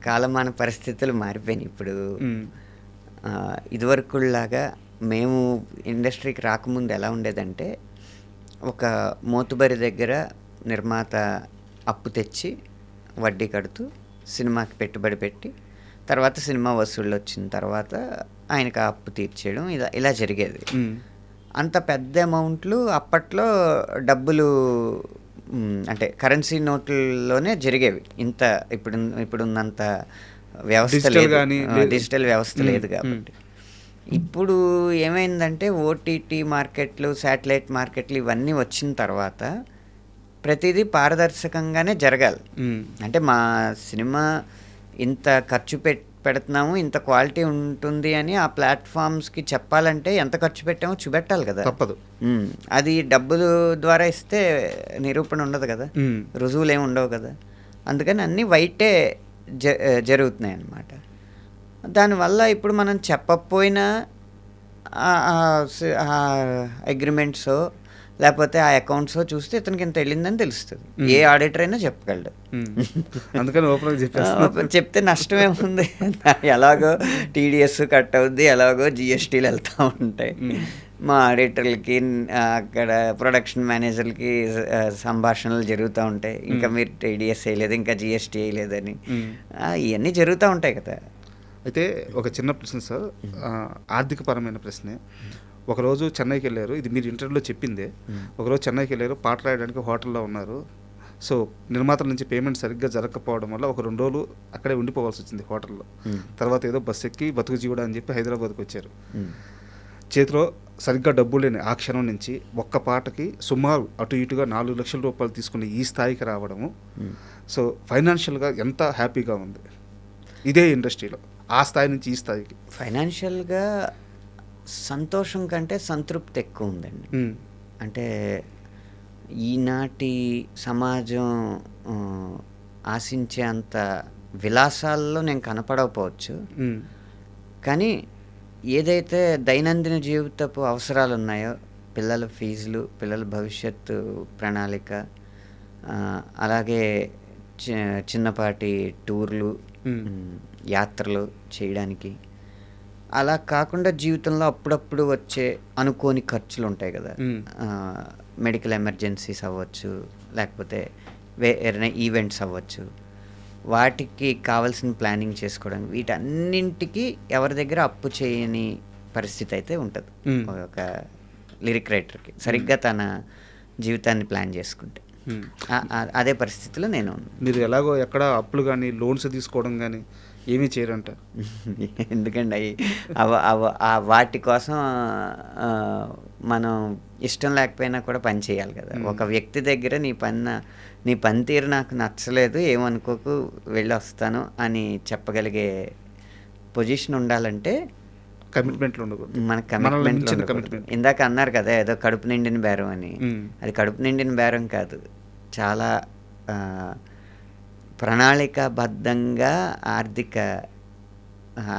కాలమాన పరిస్థితులు మారిపోయినాయి ఇప్పుడు. ఇదివరకులాగా మేము ఇండస్ట్రీకి రాకముందు ఎలా ఉండేదంటే, ఒక మోతుబరి దగ్గర నిర్మాత అప్పు తెచ్చి వడ్డీ కడుతూ సినిమాకి పెట్టుబడి పెట్టి, తర్వాత సినిమా వసూళ్ళు వచ్చిన తర్వాత ఆయనకు ఆ అప్పు తీర్చేయడం, ఇలా జరిగేది. అంత పెద్ద అమౌంట్లు అప్పట్లో డబ్బులు అంటే కరెన్సీ నోట్లలోనే జరిగేవి. ఇంత ఇప్పుడున్నంత వ్యవస్థ లేదు, డిజిటల్ వ్యవస్థ లేదు కాబట్టి. ఇప్పుడు ఏమైందంటే ఓటీటీ మార్కెట్లు, శాటిలైట్ మార్కెట్లు ఇవన్నీ వచ్చిన తర్వాత ప్రతిదీ పారదర్శకంగానే జరగాలి. అంటే మా సినిమా ఇంత ఖర్చు పెడుతున్నాము, ఇంత క్వాలిటీ ఉంటుంది అని ఆ ప్లాట్ఫామ్స్కి చెప్పాలంటే ఎంత ఖర్చు పెట్టామో చూపెట్టాలి కదా. తప్పదు. అది డబ్బులు ద్వారా ఇస్తే నిరూపణ ఉండదు కదా, రుజువులు ఏమి ఉండవు కదా. అందుకని అన్నీ వైటే జరుగుతున్నాయి అన్నమాట. దానివల్ల ఇప్పుడు మనం చెప్పకపోయినా అగ్రిమెంట్స్ లేకపోతే ఆ అకౌంట్స్ చూస్తే ఇతనికి ఇంత వెళ్ళిందని తెలుస్తుంది. ఏ ఆడిటర్ అయినా చెప్పగలడు. అందుకని ఓపెన్ చెప్తే నష్టమే ఉంది. ఎలాగో టీడీఎస్ కట్ అవుద్ది, ఎలాగో జిఎస్టీలు వెళ్తూ ఉంటాయి. మా ఆడిటర్లకి అక్కడ ప్రొడక్షన్ మేనేజర్లకి సంభాషణలు జరుగుతూ ఉంటాయి. ఇంకా మీరు టీడీఎస్ వేయలేదు, ఇంకా జిఎస్టీ వేయలేదని, ఇవన్నీ జరుగుతూ ఉంటాయి కదా. అయితే ఒక చిన్న ప్రశ్న సార్, ఆర్థికపరమైన ప్రశ్నే. ఒకరోజు చెన్నైకి వెళ్ళారు, ఇది మీరు ఇంటర్వ్యూలో చెప్పిందే. ఒకరోజు చెన్నైకి వెళ్ళారు, పాట రాయడానికి హోటల్లో ఉన్నారు. సో నిర్మాతల నుంచి పేమెంట్ సరిగ్గా జరగకపోవడం వల్ల ఒక 2 రోజులు అక్కడే ఉండిపోవాల్సి వచ్చింది హోటల్లో. తర్వాత ఏదో బస్సు ఎక్కి బతుకు జీవుడా అని చెప్పి హైదరాబాద్కి వచ్చారు. చేతిలో సరిగ్గా డబ్బు లేని ఆ క్షణం నుంచి ఒక్క పాటకి సుమారు అటు ఇటుగా 4 లక్షల రూపాయలు తీసుకుని ఈ స్థాయికి రావడము, సో ఫైనాన్షియల్గా ఎంత హ్యాపీగా ఉంది ఇదే ఇండస్ట్రీలో, ఆ స్థాయి నుంచి ఈ స్థాయికి? ఫైనాన్షియల్గా సంతోషం కంటే సంతృప్తి ఎక్కువ ఉందండి. అంటే ఈనాటి సమాజం ఆశించే అంత విలాసాల్లో నేను కనపడకపోవచ్చు, కానీ ఏదైతే దైనందిన జీవితపు అవసరాలు ఉన్నాయో, పిల్లల ఫీజులు, పిల్లల భవిష్యత్తు ప్రణాళిక, అలాగే చిన్నపాటి టూర్లు, యాత్రలు చేయడానికి, అలా కాకుండా జీవితంలో అప్పుడప్పుడు వచ్చే అనుకోని ఖర్చులు ఉంటాయి కదా. మెడికల్ ఎమర్జెన్సీస్ అవ్వచ్చు, లేకపోతే ఏదైనా ఈవెంట్స్ అవ్వచ్చు, వాటికి కావాల్సిన ప్లానింగ్ చేసుకోవడం, వీటన్నింటికి ఎవరి దగ్గర అప్పు చేయని పరిస్థితి అయితే ఉంటుంది ఒక లిరిక్ రైటర్కి, సరిగ్గా తన జీవితాన్ని ప్లాన్ చేసుకుంటే. అదే పరిస్థితిలో నేను. మీరు ఎలాగో ఎక్కడ అప్పులు కానీ లోన్స్ తీసుకోవడం కానీ ఏమీ చేయరంట? ఎందుకండి వాటి కోసం మనం ఇష్టం లేకపోయినా కూడా పని చేయాలి కదా. ఒక వ్యక్తి దగ్గర నీ పనితీరు నాకు నచ్చలేదు, ఏమనుకోకు, వెళ్ళి వస్తాను అని చెప్పగలిగే పొజిషన్ ఉండాలంటే కమిట్మెంట్లు ఉండకూడదు, మనకు కమిట్మెంట్. ఇందాక అన్నారు కదా ఏదో కడుపు నిండిన బేరం అని, అది కడుపు నిండిన బేరం కాదు, చాలా ప్రణాళికాబద్ధంగా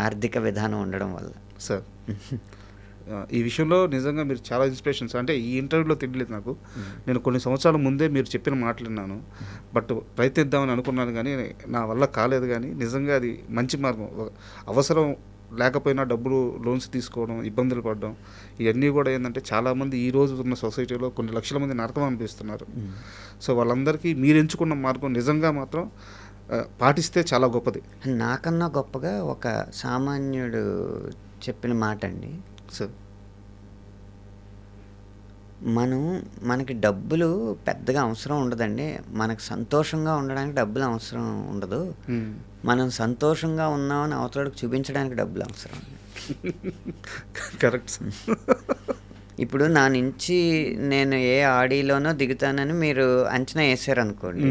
ఆర్థిక విధానం ఉండడం వల్ల. సార్ ఈ విషయంలో నిజంగా మీరు చాలా ఇన్స్పిరేషన్స్. అంటే ఈ ఇంటర్వ్యూలో తెలియలేదు నాకు. నేను కొన్ని సంవత్సరాల ముందే మీరు చెప్పిన మాటలు విన్నాను. బట్ ప్రయత్నిద్దామని అనుకున్నాను కానీ నా వల్ల కాలేదు. కానీ నిజంగా అది మంచి మార్గం. అవసరం లేకపోయినా డబ్బులు లోన్స్ తీసుకోవడం, ఇబ్బందులు పడడం, ఇవన్నీ కూడా ఏంటంటే చాలామంది ఈ రోజు ఉన్న సొసైటీలో కొన్ని లక్షల మంది నరకం అనిపిస్తున్నారు. సో వాళ్ళందరికీ మీరు ఎంచుకున్న మార్గం నిజంగా మాత్రం పాటిస్తే చాలా గొప్పది. నాకన్నా గొప్పగా ఒక సామాన్యుడు చెప్పిన మాట అండి. సార్ మనకి డబ్బులు పెద్దగా అవసరం ఉండదండి. మనకు సంతోషంగా ఉండడానికి డబ్బులు అవసరం ఉండదు. మనం సంతోషంగా ఉన్నామని అవతలకి చూపించడానికి డబ్బులు అవసరం. Correct sir. ఇప్పుడు నా నుంచి నేను ఏ ఆడిలోనో దిగుతానని మీరు అంచనా వేసారనుకోండి,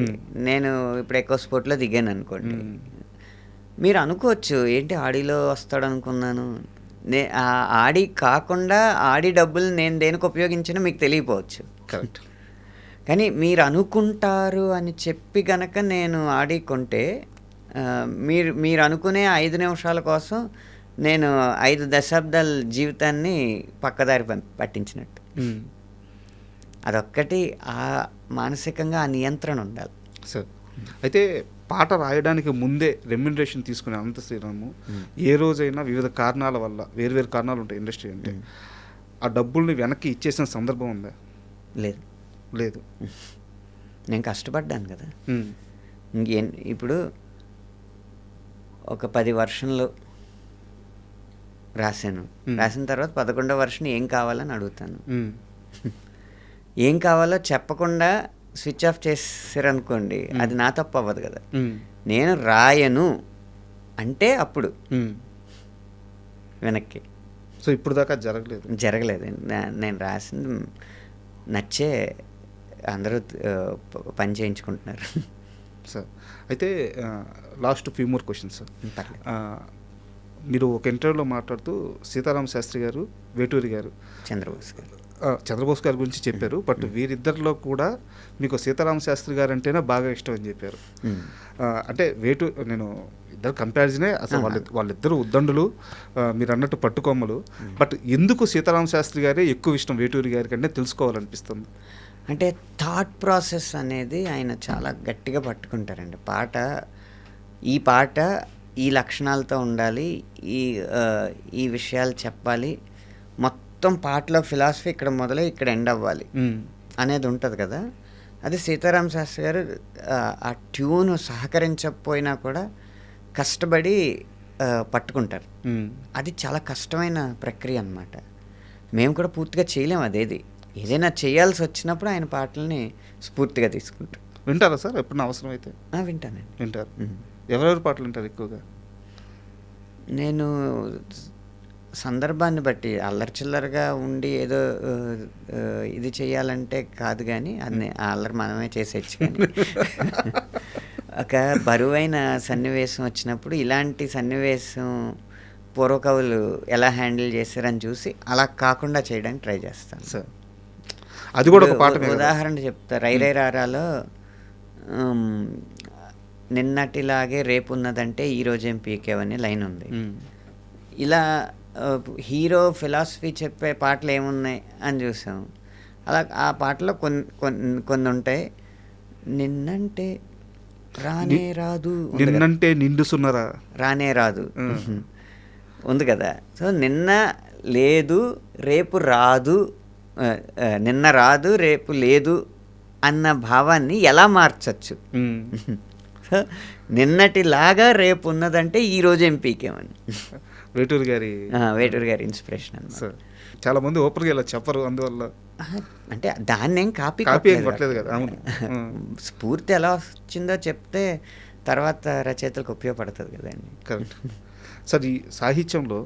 నేను ఇప్పుడు ఎక్కువ స్పోర్ట్లో దిగాను అనుకోండి, మీరు అనుకోవచ్చు ఏంటి ఆడిలో వస్తాడు అనుకున్నాను. ఆ ఆడి కాకుండా ఆడి డబ్బులు నేను దేనికి ఉపయోగించినా మీకు తెలియపోవచ్చు. కరెక్ట్. కానీ మీరు అనుకుంటారు అని చెప్పి గనక నేను ఆడి కొంటే మీరు అనుకునే 5 నిమిషాల కోసం నేను 5 దశాబ్దాల జీవితాన్ని పక్కదారి పట్టించినట్టు. అదొక్కటి మానసికంగా ఆ నియంత్రణ ఉండాలి సార్. అయితే పాట రాయడానికి ముందే రెమ్యునరేషన్ తీసుకునే అనంత శ్రీరాము ఏ రోజైనా వివిధ కారణాల వల్ల, వేరు కారణాలు ఉంటాయి ఇండస్ట్రీ అంటే, ఆ డబ్బుల్ని వెనక్కి ఇచ్చేసిన సందర్భం ఉందా? లేదు. నేను కష్టపడ్డాను కదా. ఇప్పుడు ఒక 10 వర్షన్లు రాసిన తర్వాత 11వ వర్షన్ ఏం కావాలని అడుగుతాను. ఏం కావాలో చెప్పకుండా స్విచ్ ఆఫ్ చేసారనుకోండి, అది నా తప్పు అవ్వదు కదా. నేను రాయను అంటే అప్పుడు వెనక్కి. సో ఇప్పుడు దాకా జరగలేదు. నేను రాసింది నచ్చే అందరూ పని చేయించుకుంటున్నారు సార్. అయితే last few more questions sir. మీరు ఒక ఇంటర్వ్యూలో మాట్లాడుతూ సీతారామ శాస్త్రి గారు, వేటూరి గారు, చంద్రబోస్ గారి గురించి చెప్పారు. బట్ వీరిద్దరిలో కూడా మీకు సీతారామ శాస్త్రి గారు అంటేనే బాగా ఇష్టం అని చెప్పారు. అంటే నేను ఇద్దరు కంపారిజనే. అసలు వాళ్ళిద్దరు ఉద్దండులు, మీరు అన్నట్టు పట్టుకొమ్మలు. బట్ ఎందుకు సీతారామ శాస్త్రి గారే ఎక్కువ ఇష్టం వేటూరి గారి కంటే తెలుసుకోవాలనిపిస్తుంది? అంటే థాట్ ప్రాసెస్ అనేది ఆయన చాలా గట్టిగా పట్టుకుంటారండి. ఈ పాట ఈ లక్షణాలతో ఉండాలి, ఈ విషయాలు చెప్పాలి, మొత్తం పాటలో ఫిలాసఫీ ఇక్కడ మొదలై ఇక్కడ ఎండ్ అవ్వాలి అనేది ఉంటుంది కదా. అది సీతారామ శాస్త్రి గారు ఆ ట్యూన్ సహకరించకపోయినా కూడా కష్టపడి పట్టుకుంటారు. అది చాలా కష్టమైన ప్రక్రియ అన్నమాట. మేము కూడా పూర్తిగా చేయలేము. ఏదైనా చేయాల్సి వచ్చినప్పుడు ఆయన పాటల్ని స్ఫూర్తిగా తీసుకుంటారు. వింటారా సార్ ఎప్పుడన్నా అవసరం అయితే? వింటానండి. వింటారు. ఎవరెవరి పాటలు వింటారు ఎక్కువగా? నేను సందర్భాన్ని బట్టి అల్లరి చిల్లరగా ఉండి ఏదో ఇది చేయాలంటే కాదు, కానీ అది అల్లరి మనమే చేసేయచ్చు. కానీ ఒక బరువైన సన్నివేశం వచ్చినప్పుడు ఇలాంటి సన్నివేశం పూర్వకవులు ఎలా హ్యాండిల్ చేశారని చూసి అలా కాకుండా చేయడానికి ట్రై చేస్తాను సార్. అది కూడా ఒక పాట. ఉదాహరణ చెప్తా. రైరై రారాలో నిన్నటిలాగే రేపు ఉన్నదంటే ఈరోజేం పీకేవని లైన్ ఉంది. ఇలా హీరో ఫిలాసఫీ చెప్పే పాటలు ఏమున్నాయి అని చూసాం. అలా ఆ పాటలో కొన్ని ఉంటాయి. నిన్నంటే రానే రాదు, నిన్నంటే నిండుసున్నరా రానే రాదు ఉంది కదా. సో నిన్న లేదు రేపు రాదు, నిన్న రాదు రేపు లేదు అన్న భావాన్ని ఎలా మార్చచ్చు? సో నిన్నటిలాగా రేపు ఉన్నదంటే ఈరోజు ఏం పీకేమని వేటూరి గారి ఇన్స్పిరేషన్ అన్నమాట. చాలా మంది ఓపెన్గా ఇలా చెప్పరు, అందువల్ల అంటే దాన్ని ఏం కాపీ కొట్టలేదు కదా. అవును. స్ఫూర్తి ఎలా వచ్చిందో చెప్తే తర్వాత రచయితలకు ఉపయోగపడుతుంది కదండి. Correct sir. ఈ సాహిత్యంలో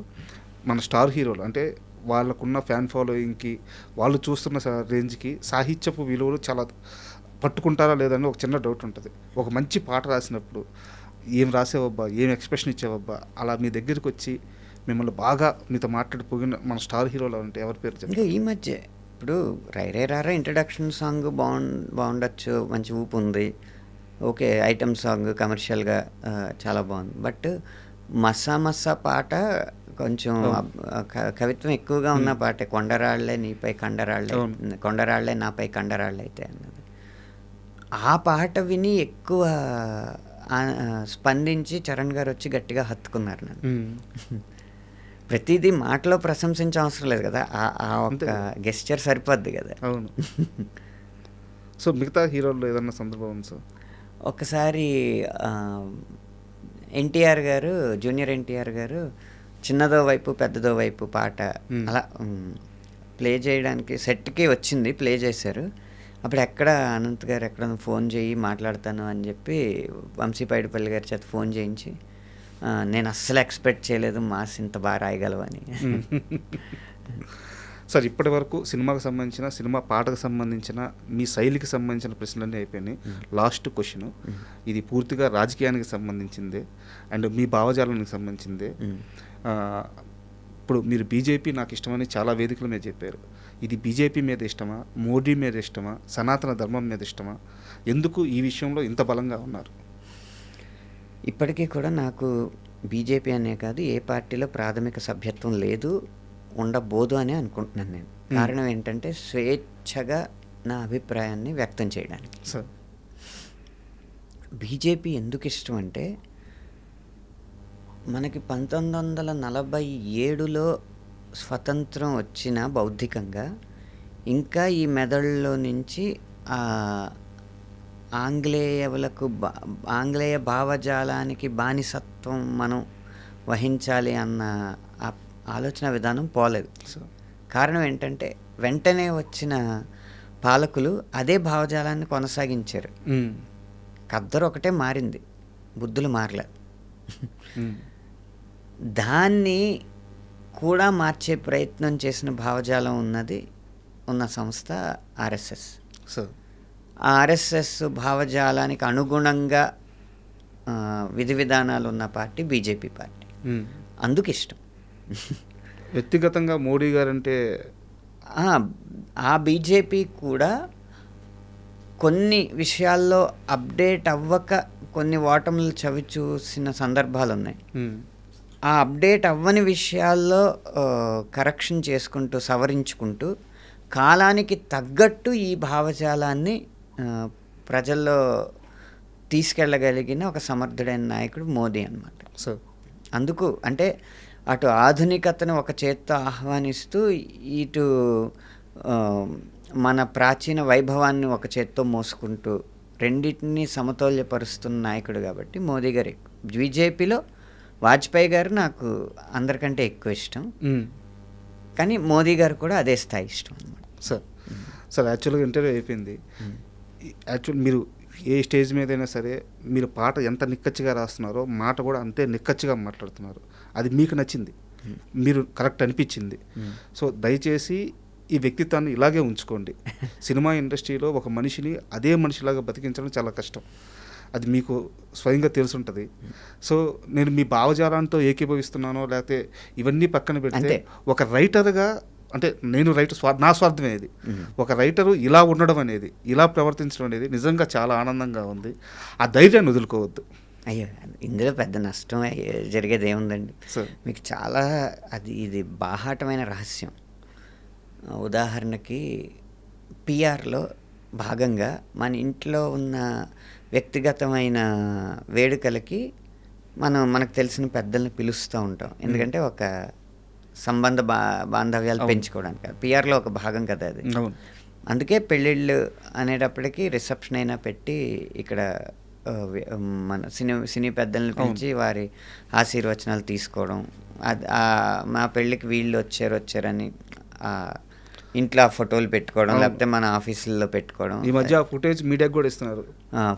మన స్టార్ హీరోలు అంటే వాళ్ళకున్న ఫ్యాన్ ఫాలోయింగ్కి, వాళ్ళు చూస్తున్న రేంజ్కి సాహిత్యపు విలువలు చాలా పట్టుకుంటారా లేదని ఒక చిన్న డౌట్ ఉంటుంది. ఒక మంచి పాట రాసినప్పుడు ఏం రాసేవబ్బా, ఏం ఎక్స్ప్రెషన్ ఇచ్చేవబ్బా, అలా మీ దగ్గరికి వచ్చి మిమ్మల్ని బాగా మీతో మాట్లాడిపోయిన మన స్టార్ హీరోలు అంటే ఎవరి పేరు చెప్పండి? ఈ మధ్య ఇప్పుడు రైరే రారా ఇంట్రడక్షన్ సాంగ్ బాగుండొచ్చు, మంచి ఊపు ఉంది, ఓకే. ఐటమ్ సాంగ్ కమర్షియల్గా చాలా బాగుంది. బట్ మస్సా మస్సా పాట కొంచెం కవిత్వం ఎక్కువగా ఉన్న పాటే, కొండరాళ్లే నీపై కండరాళ్లే, కొండరాళ్లే నాపై కండరాళ్లే అయితే అన్నది. ఆ పాట విని ఎక్కువ స్పందించి చరణ్ గారు వచ్చి గట్టిగా హత్తుకున్నారు నన్ను. ప్రతిదీ మాటలో ప్రశంసించే అవసరం లేదు కదా, ఆ ఒక గెస్చర్ సరిపోద్ది కదా. అవును. సో మిగతా హీరోల్లో ఏదన్నా సందర్భం ఉంది సార్? ఒకసారి ఎన్టీఆర్ గారు, జూనియర్ ఎన్టీఆర్ గారు చిన్నదో వైపు పెద్దదో వైపు పాట అలా ప్లే చేయడానికి సెట్కి వచ్చింది, ప్లే చేశారు. అప్పుడు ఎక్కడ అనంత్ గారు ఎక్కడ ఫోన్ చేయి మాట్లాడతాను అని చెప్పి వంశీపైడిపల్లి గారి చేత ఫోన్ చేయించి, నేను అస్సలు ఎక్స్పెక్ట్ చేయలేదు మాస్ ఇంత బాగా రాయగలవని. సార్ ఇప్పటి వరకు సినిమాకు సంబంధించిన, సినిమా పాటకు సంబంధించిన, మీ శైలికి సంబంధించిన ప్రశ్నలన్నీ అయిపోయినాయి. లాస్ట్ క్వశ్చన్, ఇది పూర్తిగా రాజకీయానికి సంబంధించిందే అండ్ మీ భావజాలానికి సంబంధించిందే. ఇప్పుడు మీరు బీజేపీ నాకు ఇష్టమని చాలా వేదికల మీద చెప్పారు. ఇది బీజేపీ మీద ఇష్టమా, మోడీ మీద ఇష్టమా, సనాతన ధర్మం మీద ఇష్టమా? ఎందుకు ఈ విషయంలో ఇంత బలంగా ఉన్నారు? ఇప్పటికీ కూడా నాకు బీజేపీ అనే కాదు, ఏ పార్టీలో ప్రాథమిక సభ్యత్వం లేదు, ఉండబోదు అని అనుకుంటున్నాను నేను. కారణం ఏంటంటే స్వేచ్ఛగా నా అభిప్రాయాన్ని వ్యక్తం చేయడానికి. సార్ బీజేపీ ఎందుకు ఇష్టం అంటే, మనకి 1947లో స్వతంత్రం వచ్చిన బౌద్ధికంగా ఇంకా ఈ మెదడులో నుంచి ఆంగ్లేయ భావజాలానికి బానిసత్వం మనం వహించాలి అన్న ఆలోచన విధానం పోలేదు. కారణం ఏంటంటే వెంటనే వచ్చిన పాలకులు అదే భావజాలాన్ని కొనసాగించారు. ఖద్దరు ఒకటే మారింది, బుద్ధులు మారలేదు. దాన్ని కూడా మార్చే ప్రయత్నం చేసిన భావజాలం ఉన్న సంస్థ ఆర్ఎస్ఎస్. ఆ ఆర్ఎస్ఎస్ భావజాలానికి అనుగుణంగా విధి విధానాలు ఉన్న పార్టీ బీజేపీ పార్టీ. అందుకు ఇష్టం. వ్యక్తిగతంగా మోడీ గారంటే ఆ బీజేపీ కూడా కొన్ని విషయాల్లో అప్డేట్ అవ్వక కొన్ని ఓటములు చవి చూసిన సందర్భాలు ఉన్నాయి. ఆ అప్డేట్ అవ్వని విషయాల్లో కరెక్షన్ చేసుకుంటూ సవరించుకుంటూ కాలానికి తగ్గట్టు ఈ భావజాలాన్ని ప్రజల్లో తీసుకెళ్ళగలిగిన ఒక సమర్థుడైన నాయకుడు మోదీ అన్నమాట. అందుకు అంటే అటు ఆధునికతను ఒక చేత్తో ఆహ్వానిస్తూ ఇటు మన ప్రాచీన వైభవాన్ని ఒక చేత్తో మోసుకుంటూ రెండింటినీ సమతౌల్యపరుస్తున్న నాయకుడు కాబట్టి మోదీ గారు ఎక్కువ. బీజేపీలో వాజ్పేయి గారు నాకు అందరికంటే ఎక్కువ ఇష్టం, కానీ మోదీ గారు కూడా అదే స్థాయి ఇష్టం అన్నమాట. సార్ యాక్చువల్గా ఇంటర్వ్యూ అయిపోయింది. యాక్చువల్ మీరు ఏ స్టేజ్ మీదైనా సరే మీరు పాట ఎంత నిక్కచ్చిగా రాస్తున్నారో మాట కూడా అంతే నిక్కచ్చిగా మాట్లాడుతున్నారు. అది మీకు నచ్చింది, మీరు కరెక్ట్ అనిపించింది. సో దయచేసి ఈ వ్యక్తిత్వాన్ని ఇలాగే ఉంచుకోండి. సినిమా ఇండస్ట్రీలో ఒక మనిషిని అదే మనిషిలాగా బతికించడం చాలా కష్టం, అది మీకు స్వయంగా తెలుసుంటుంది. సో నేను మీ భావజాలంతో ఏకీభవిస్తున్నానో లేకపోతే ఇవన్నీ పక్కన పెడితే ఒక రైటర్గా అంటే నేను నా స్వార్థమే ఇది. ఒక రైటరు ఇలా ఉండడం అనేది, ఇలా ప్రవర్తించడం అనేది నిజంగా చాలా ఆనందంగా ఉంది. ఆ ధైర్యాన్ని వదులుకోవద్దు. అయ్యో, ఇందులో పెద్ద నష్టం జరిగేది ఏముందండి. మీకు చాలా ఇది బాహాటమైన రహస్యం. ఉదాహరణకి పిఆర్లో భాగంగా మన ఇంట్లో ఉన్న వ్యక్తిగతమైన వేడుకలకి మనకు తెలిసిన పెద్దల్ని పిలుస్తూ ఉంటాం. ఎందుకంటే ఒక సంబంధ బాంధవ్యాలు పెంచుకోవడానికి పిఆర్లో ఒక భాగం కదా అది. అందుకే పెళ్ళిళ్ళు అనేటప్పటికీ రిసెప్షన్ అయినా పెట్టి ఇక్కడ మన సినీ పెద్దల్ని పిలిచి వారి ఆశీర్వచనాలు తీసుకోవడం. మా పెళ్ళికి వీళ్ళు వచ్చారని ఇంట్లో ఫోటోలు పెట్టుకోవడం, లేకపోతే మన ఆఫీసుల్లో పెట్టుకోవడం. ఈ మధ్య ఫుటేజ్ మీడియాకి కూడా ఇస్తున్నారు.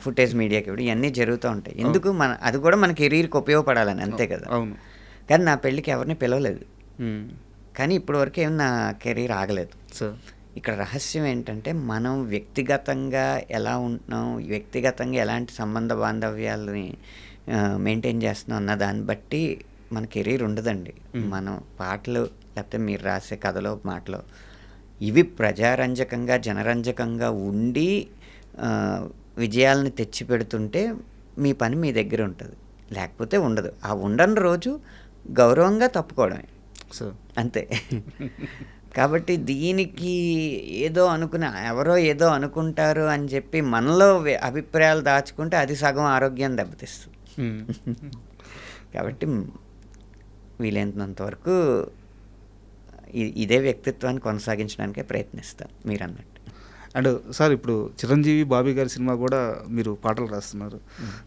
ఫుటేజ్ మీడియాకి కూడా ఇవన్నీ జరుగుతూ ఉంటాయి. ఎందుకు అది కూడా మన కెరీర్కి ఉపయోగపడాలని, అంతే కదా. కానీ నా పెళ్ళికి ఎవరిని పిలవలేదు, కానీ ఇప్పటి వరకు ఏమి నా కెరీర్ ఆగలేదు. ఇక్కడ రహస్యం ఏంటంటే మనం వ్యక్తిగతంగా ఎలా ఉంటున్నాం, వ్యక్తిగతంగా ఎలాంటి సంబంధ బాంధవ్యాలని మెయింటైన్ చేస్తున్నాం అన్న దాన్ని బట్టి మన కెరీర్ ఉండదండి. మనం పాటలు లేకపోతే మీరు రాసే కథలో మాటలో ఇవి ప్రజారంజకంగా జనరంజకంగా ఉండి విజయాలను తెచ్చిపెడుతుంటే మీ పని మీ దగ్గర ఉంటుంది, లేకపోతే ఉండదు. ఆ ఉండని రోజు గౌరవంగా తప్పుకోవడమే, సో అంతే. కాబట్టి దీనికి ఏదో ఎవరో ఏదో అనుకుంటారు అని చెప్పి మనలో అభిప్రాయాలు దాచుకుంటే అది సగం ఆరోగ్యం దెబ్బతీస్తుంది. కాబట్టి వీలైనంత వరకు ఇదే వ్యక్తిత్వాన్ని కొనసాగించడానికే ప్రయత్నిస్తాను మీరు అన్నట్టు. అండ్ సార్, ఇప్పుడు చిరంజీవి బాబీ గారి సినిమా కూడా మీరు పాటలు రాస్తున్నారు.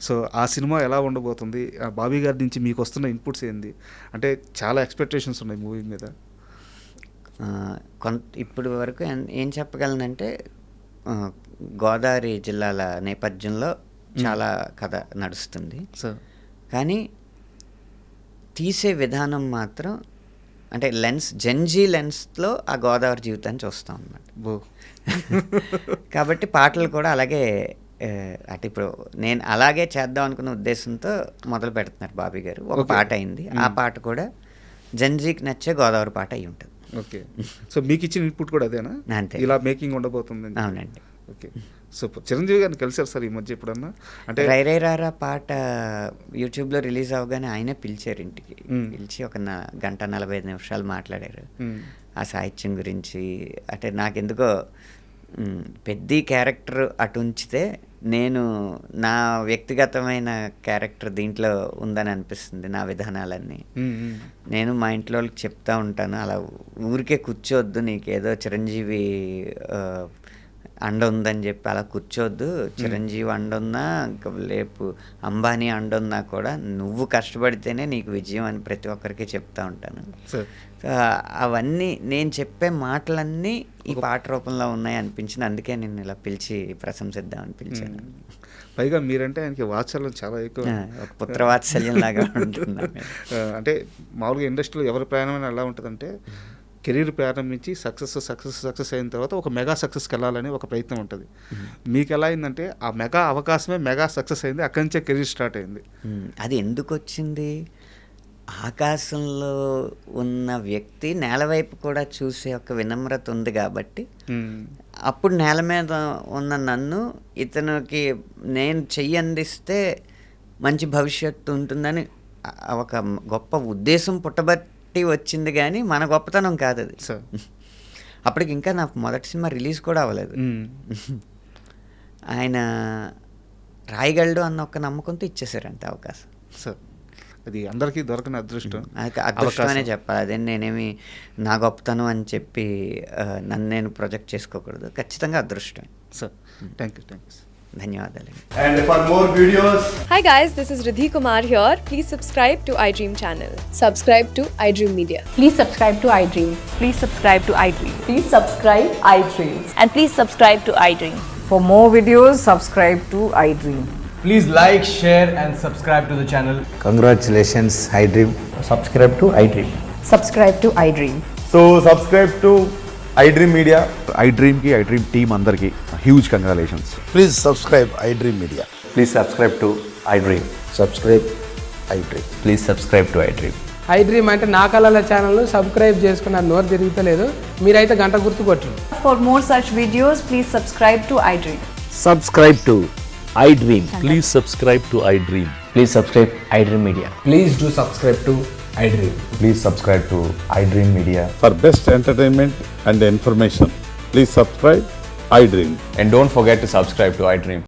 సో ఆ సినిమా ఎలా ఉండబోతుంది? ఆ బాబీ గారి నుంచి మీకు వస్తున్న ఇన్పుట్స్ ఏంది? అంటే చాలా ఎక్స్పెక్టేషన్స్ ఉన్నాయి మూవీ మీద. ఇప్పుడు వరకు ఏం చెప్పగలనంటే గోదావరి జిల్లాల నేపథ్యంలో చాలా కథ నడుస్తుంది. సో కానీ తీసే విధానం మాత్రం అంటే జెన్జీ లెన్స్లో ఆ గోదావరి జీవితాన్ని చూస్తాం అన్నమాట. కాబట్టి పాటలు కూడా అలాగే అంటే ఇప్పుడు నేను అలాగే చేద్దాం అనుకున్న ఉద్దేశంతో మొదలు పెడుతున్నారు బాబీ గారు. ఒక పాట అయింది, ఆ పాట కూడా జెన్జీకి నచ్చే గోదావరి పాట అయి ఉంటుంది. ఓకే. సో మీకు ఇచ్చిన ఇన్పుట్ కూడా అదేనా? అంతే, ఇలా మేకింగ్ ఉండబోతుంది. అవునండి. ఓకే. సో చిరంజీవి గారిని కలిసారు సార్ ఈ మధ్య ఎప్పుడన్నా? అంటే రైరై రారా పాట యూట్యూబ్లో రిలీజ్ అవగానే ఆయనే పిలిచారు ఇంటికి. పిలిచి ఒక గంట 45 నిమిషాలు మాట్లాడారు ఆ సాహిత్యం గురించి. అంటే నాకెందుకో పెద్ద క్యారెక్టర్ అటు ఉంచితే నేను నా వ్యక్తిగతమైన క్యారెక్టర్ దీంట్లో ఉందని అనిపిస్తుంది. నా విధానాలన్నీ నేను మా ఇంట్లో వాళ్ళకి చెప్తా ఉంటాను, అలా ఊరికే కూర్చోవద్దు, నీకేదో చిరంజీవి అండ ఉందని చెప్పి అలా కూర్చోవద్దు. చిరంజీవి అండ ఉన్నా ఇంకా రేపు అంబానీ అండ ఉన్నా కూడా నువ్వు కష్టపడితేనే నీకు విజయం అని ప్రతి ఒక్కరికి చెప్తా ఉంటాను. అవన్నీ నేను చెప్పే మాటలన్నీ ఈ పాట రూపంలో ఉన్నాయి అనిపించింది. అందుకే నేను ఇలా పిలిచి ప్రశంసిద్దామని పిలిచాను. పైగా మీరంటే ఆయనకి వాత్సల్యం చాలా ఎక్కువ, ఒక పుత్రవాత్సల్యం లాగా ఉంటుంది. అంటే మామూలుగా ఇండస్ట్రీలో ఎవరి ప్రయాణం ఎలా ఉంటుందంటే కెరీర్ ప్రారంభించి సక్సెస్ అయిన తర్వాత ఒక మెగా సక్సెస్కి వెళ్ళాలని ఒక ప్రయత్నం ఉంటుంది. మీకు ఎలా అయిందంటే ఆ మెగా అవకాశమే మెగా సక్సెస్ అయింది, అక్కడి నుంచే కెరీర్ స్టార్ట్ అయింది. అది ఎందుకు వచ్చింది? ఆకాశంలో ఉన్న వ్యక్తి నేల వైపు కూడా చూసే ఒక వినమ్రత ఉంది కాబట్టి అప్పుడు నేల మీద ఉన్న నన్ను ఇతనికి నేను చెయ్యి అందిస్తే మంచి భవిష్యత్తు ఉంటుందని ఒక గొప్ప ఉద్దేశం పుట్టబట్టి వచ్చింది. కానీ మన గొప్పతనం కాదు అది. అప్పటికి ఇంకా నా మొదటి సినిమా రిలీజ్ కూడా అవ్వలేదు. ఆయన రాయగలడు అన్న ఒక నమ్మకంతో ఇచ్చేసారంటే అవకాశం. అది అందరికీ దొరకని అదృష్టం. అదృష్టం అనే చెప్పాలి. అదే నేనేమి నా గొప్పతనం అని చెప్పి నన్ను నేను ప్రొజెక్ట్ చేసుకోకూడదు. ఖచ్చితంగా అదృష్టం. Sir thank you. ధన్యవాదాలు. And for more videos, Hi guys, this is Riddhi Kumar here. Please subscribe to iDream channel. Subscribe to iDream Media. Please subscribe to iDream. Please subscribe to iDream. Please subscribe iDream. And please subscribe to iDream. For more videos, subscribe to iDream. please like, share and subscribe to the channel. Congratulations, iDream. Subscribe to iDream. Subscribe to iDream. So subscribe to iDream Media. iDream ki iDream team andarki huge congratulations. Please subscribe iDream Media. Please subscribe to iDream. Subscribe iDream. Please subscribe to iDream. iDream అంటే నా కళల channel subscribe చేసుకున్న నోరు తిరుగుతలేదు, మీరైతే గంట గుర్తు కొట్టండి. For more such videos, please subscribe to iDream. Subscribe to iDream. Please subscribe to iDream. Please subscribe iDream Media. Please do subscribe to iDream. Please subscribe to iDream Media. For best entertainment and information, please subscribe iDream. And don't forget to subscribe to iDream.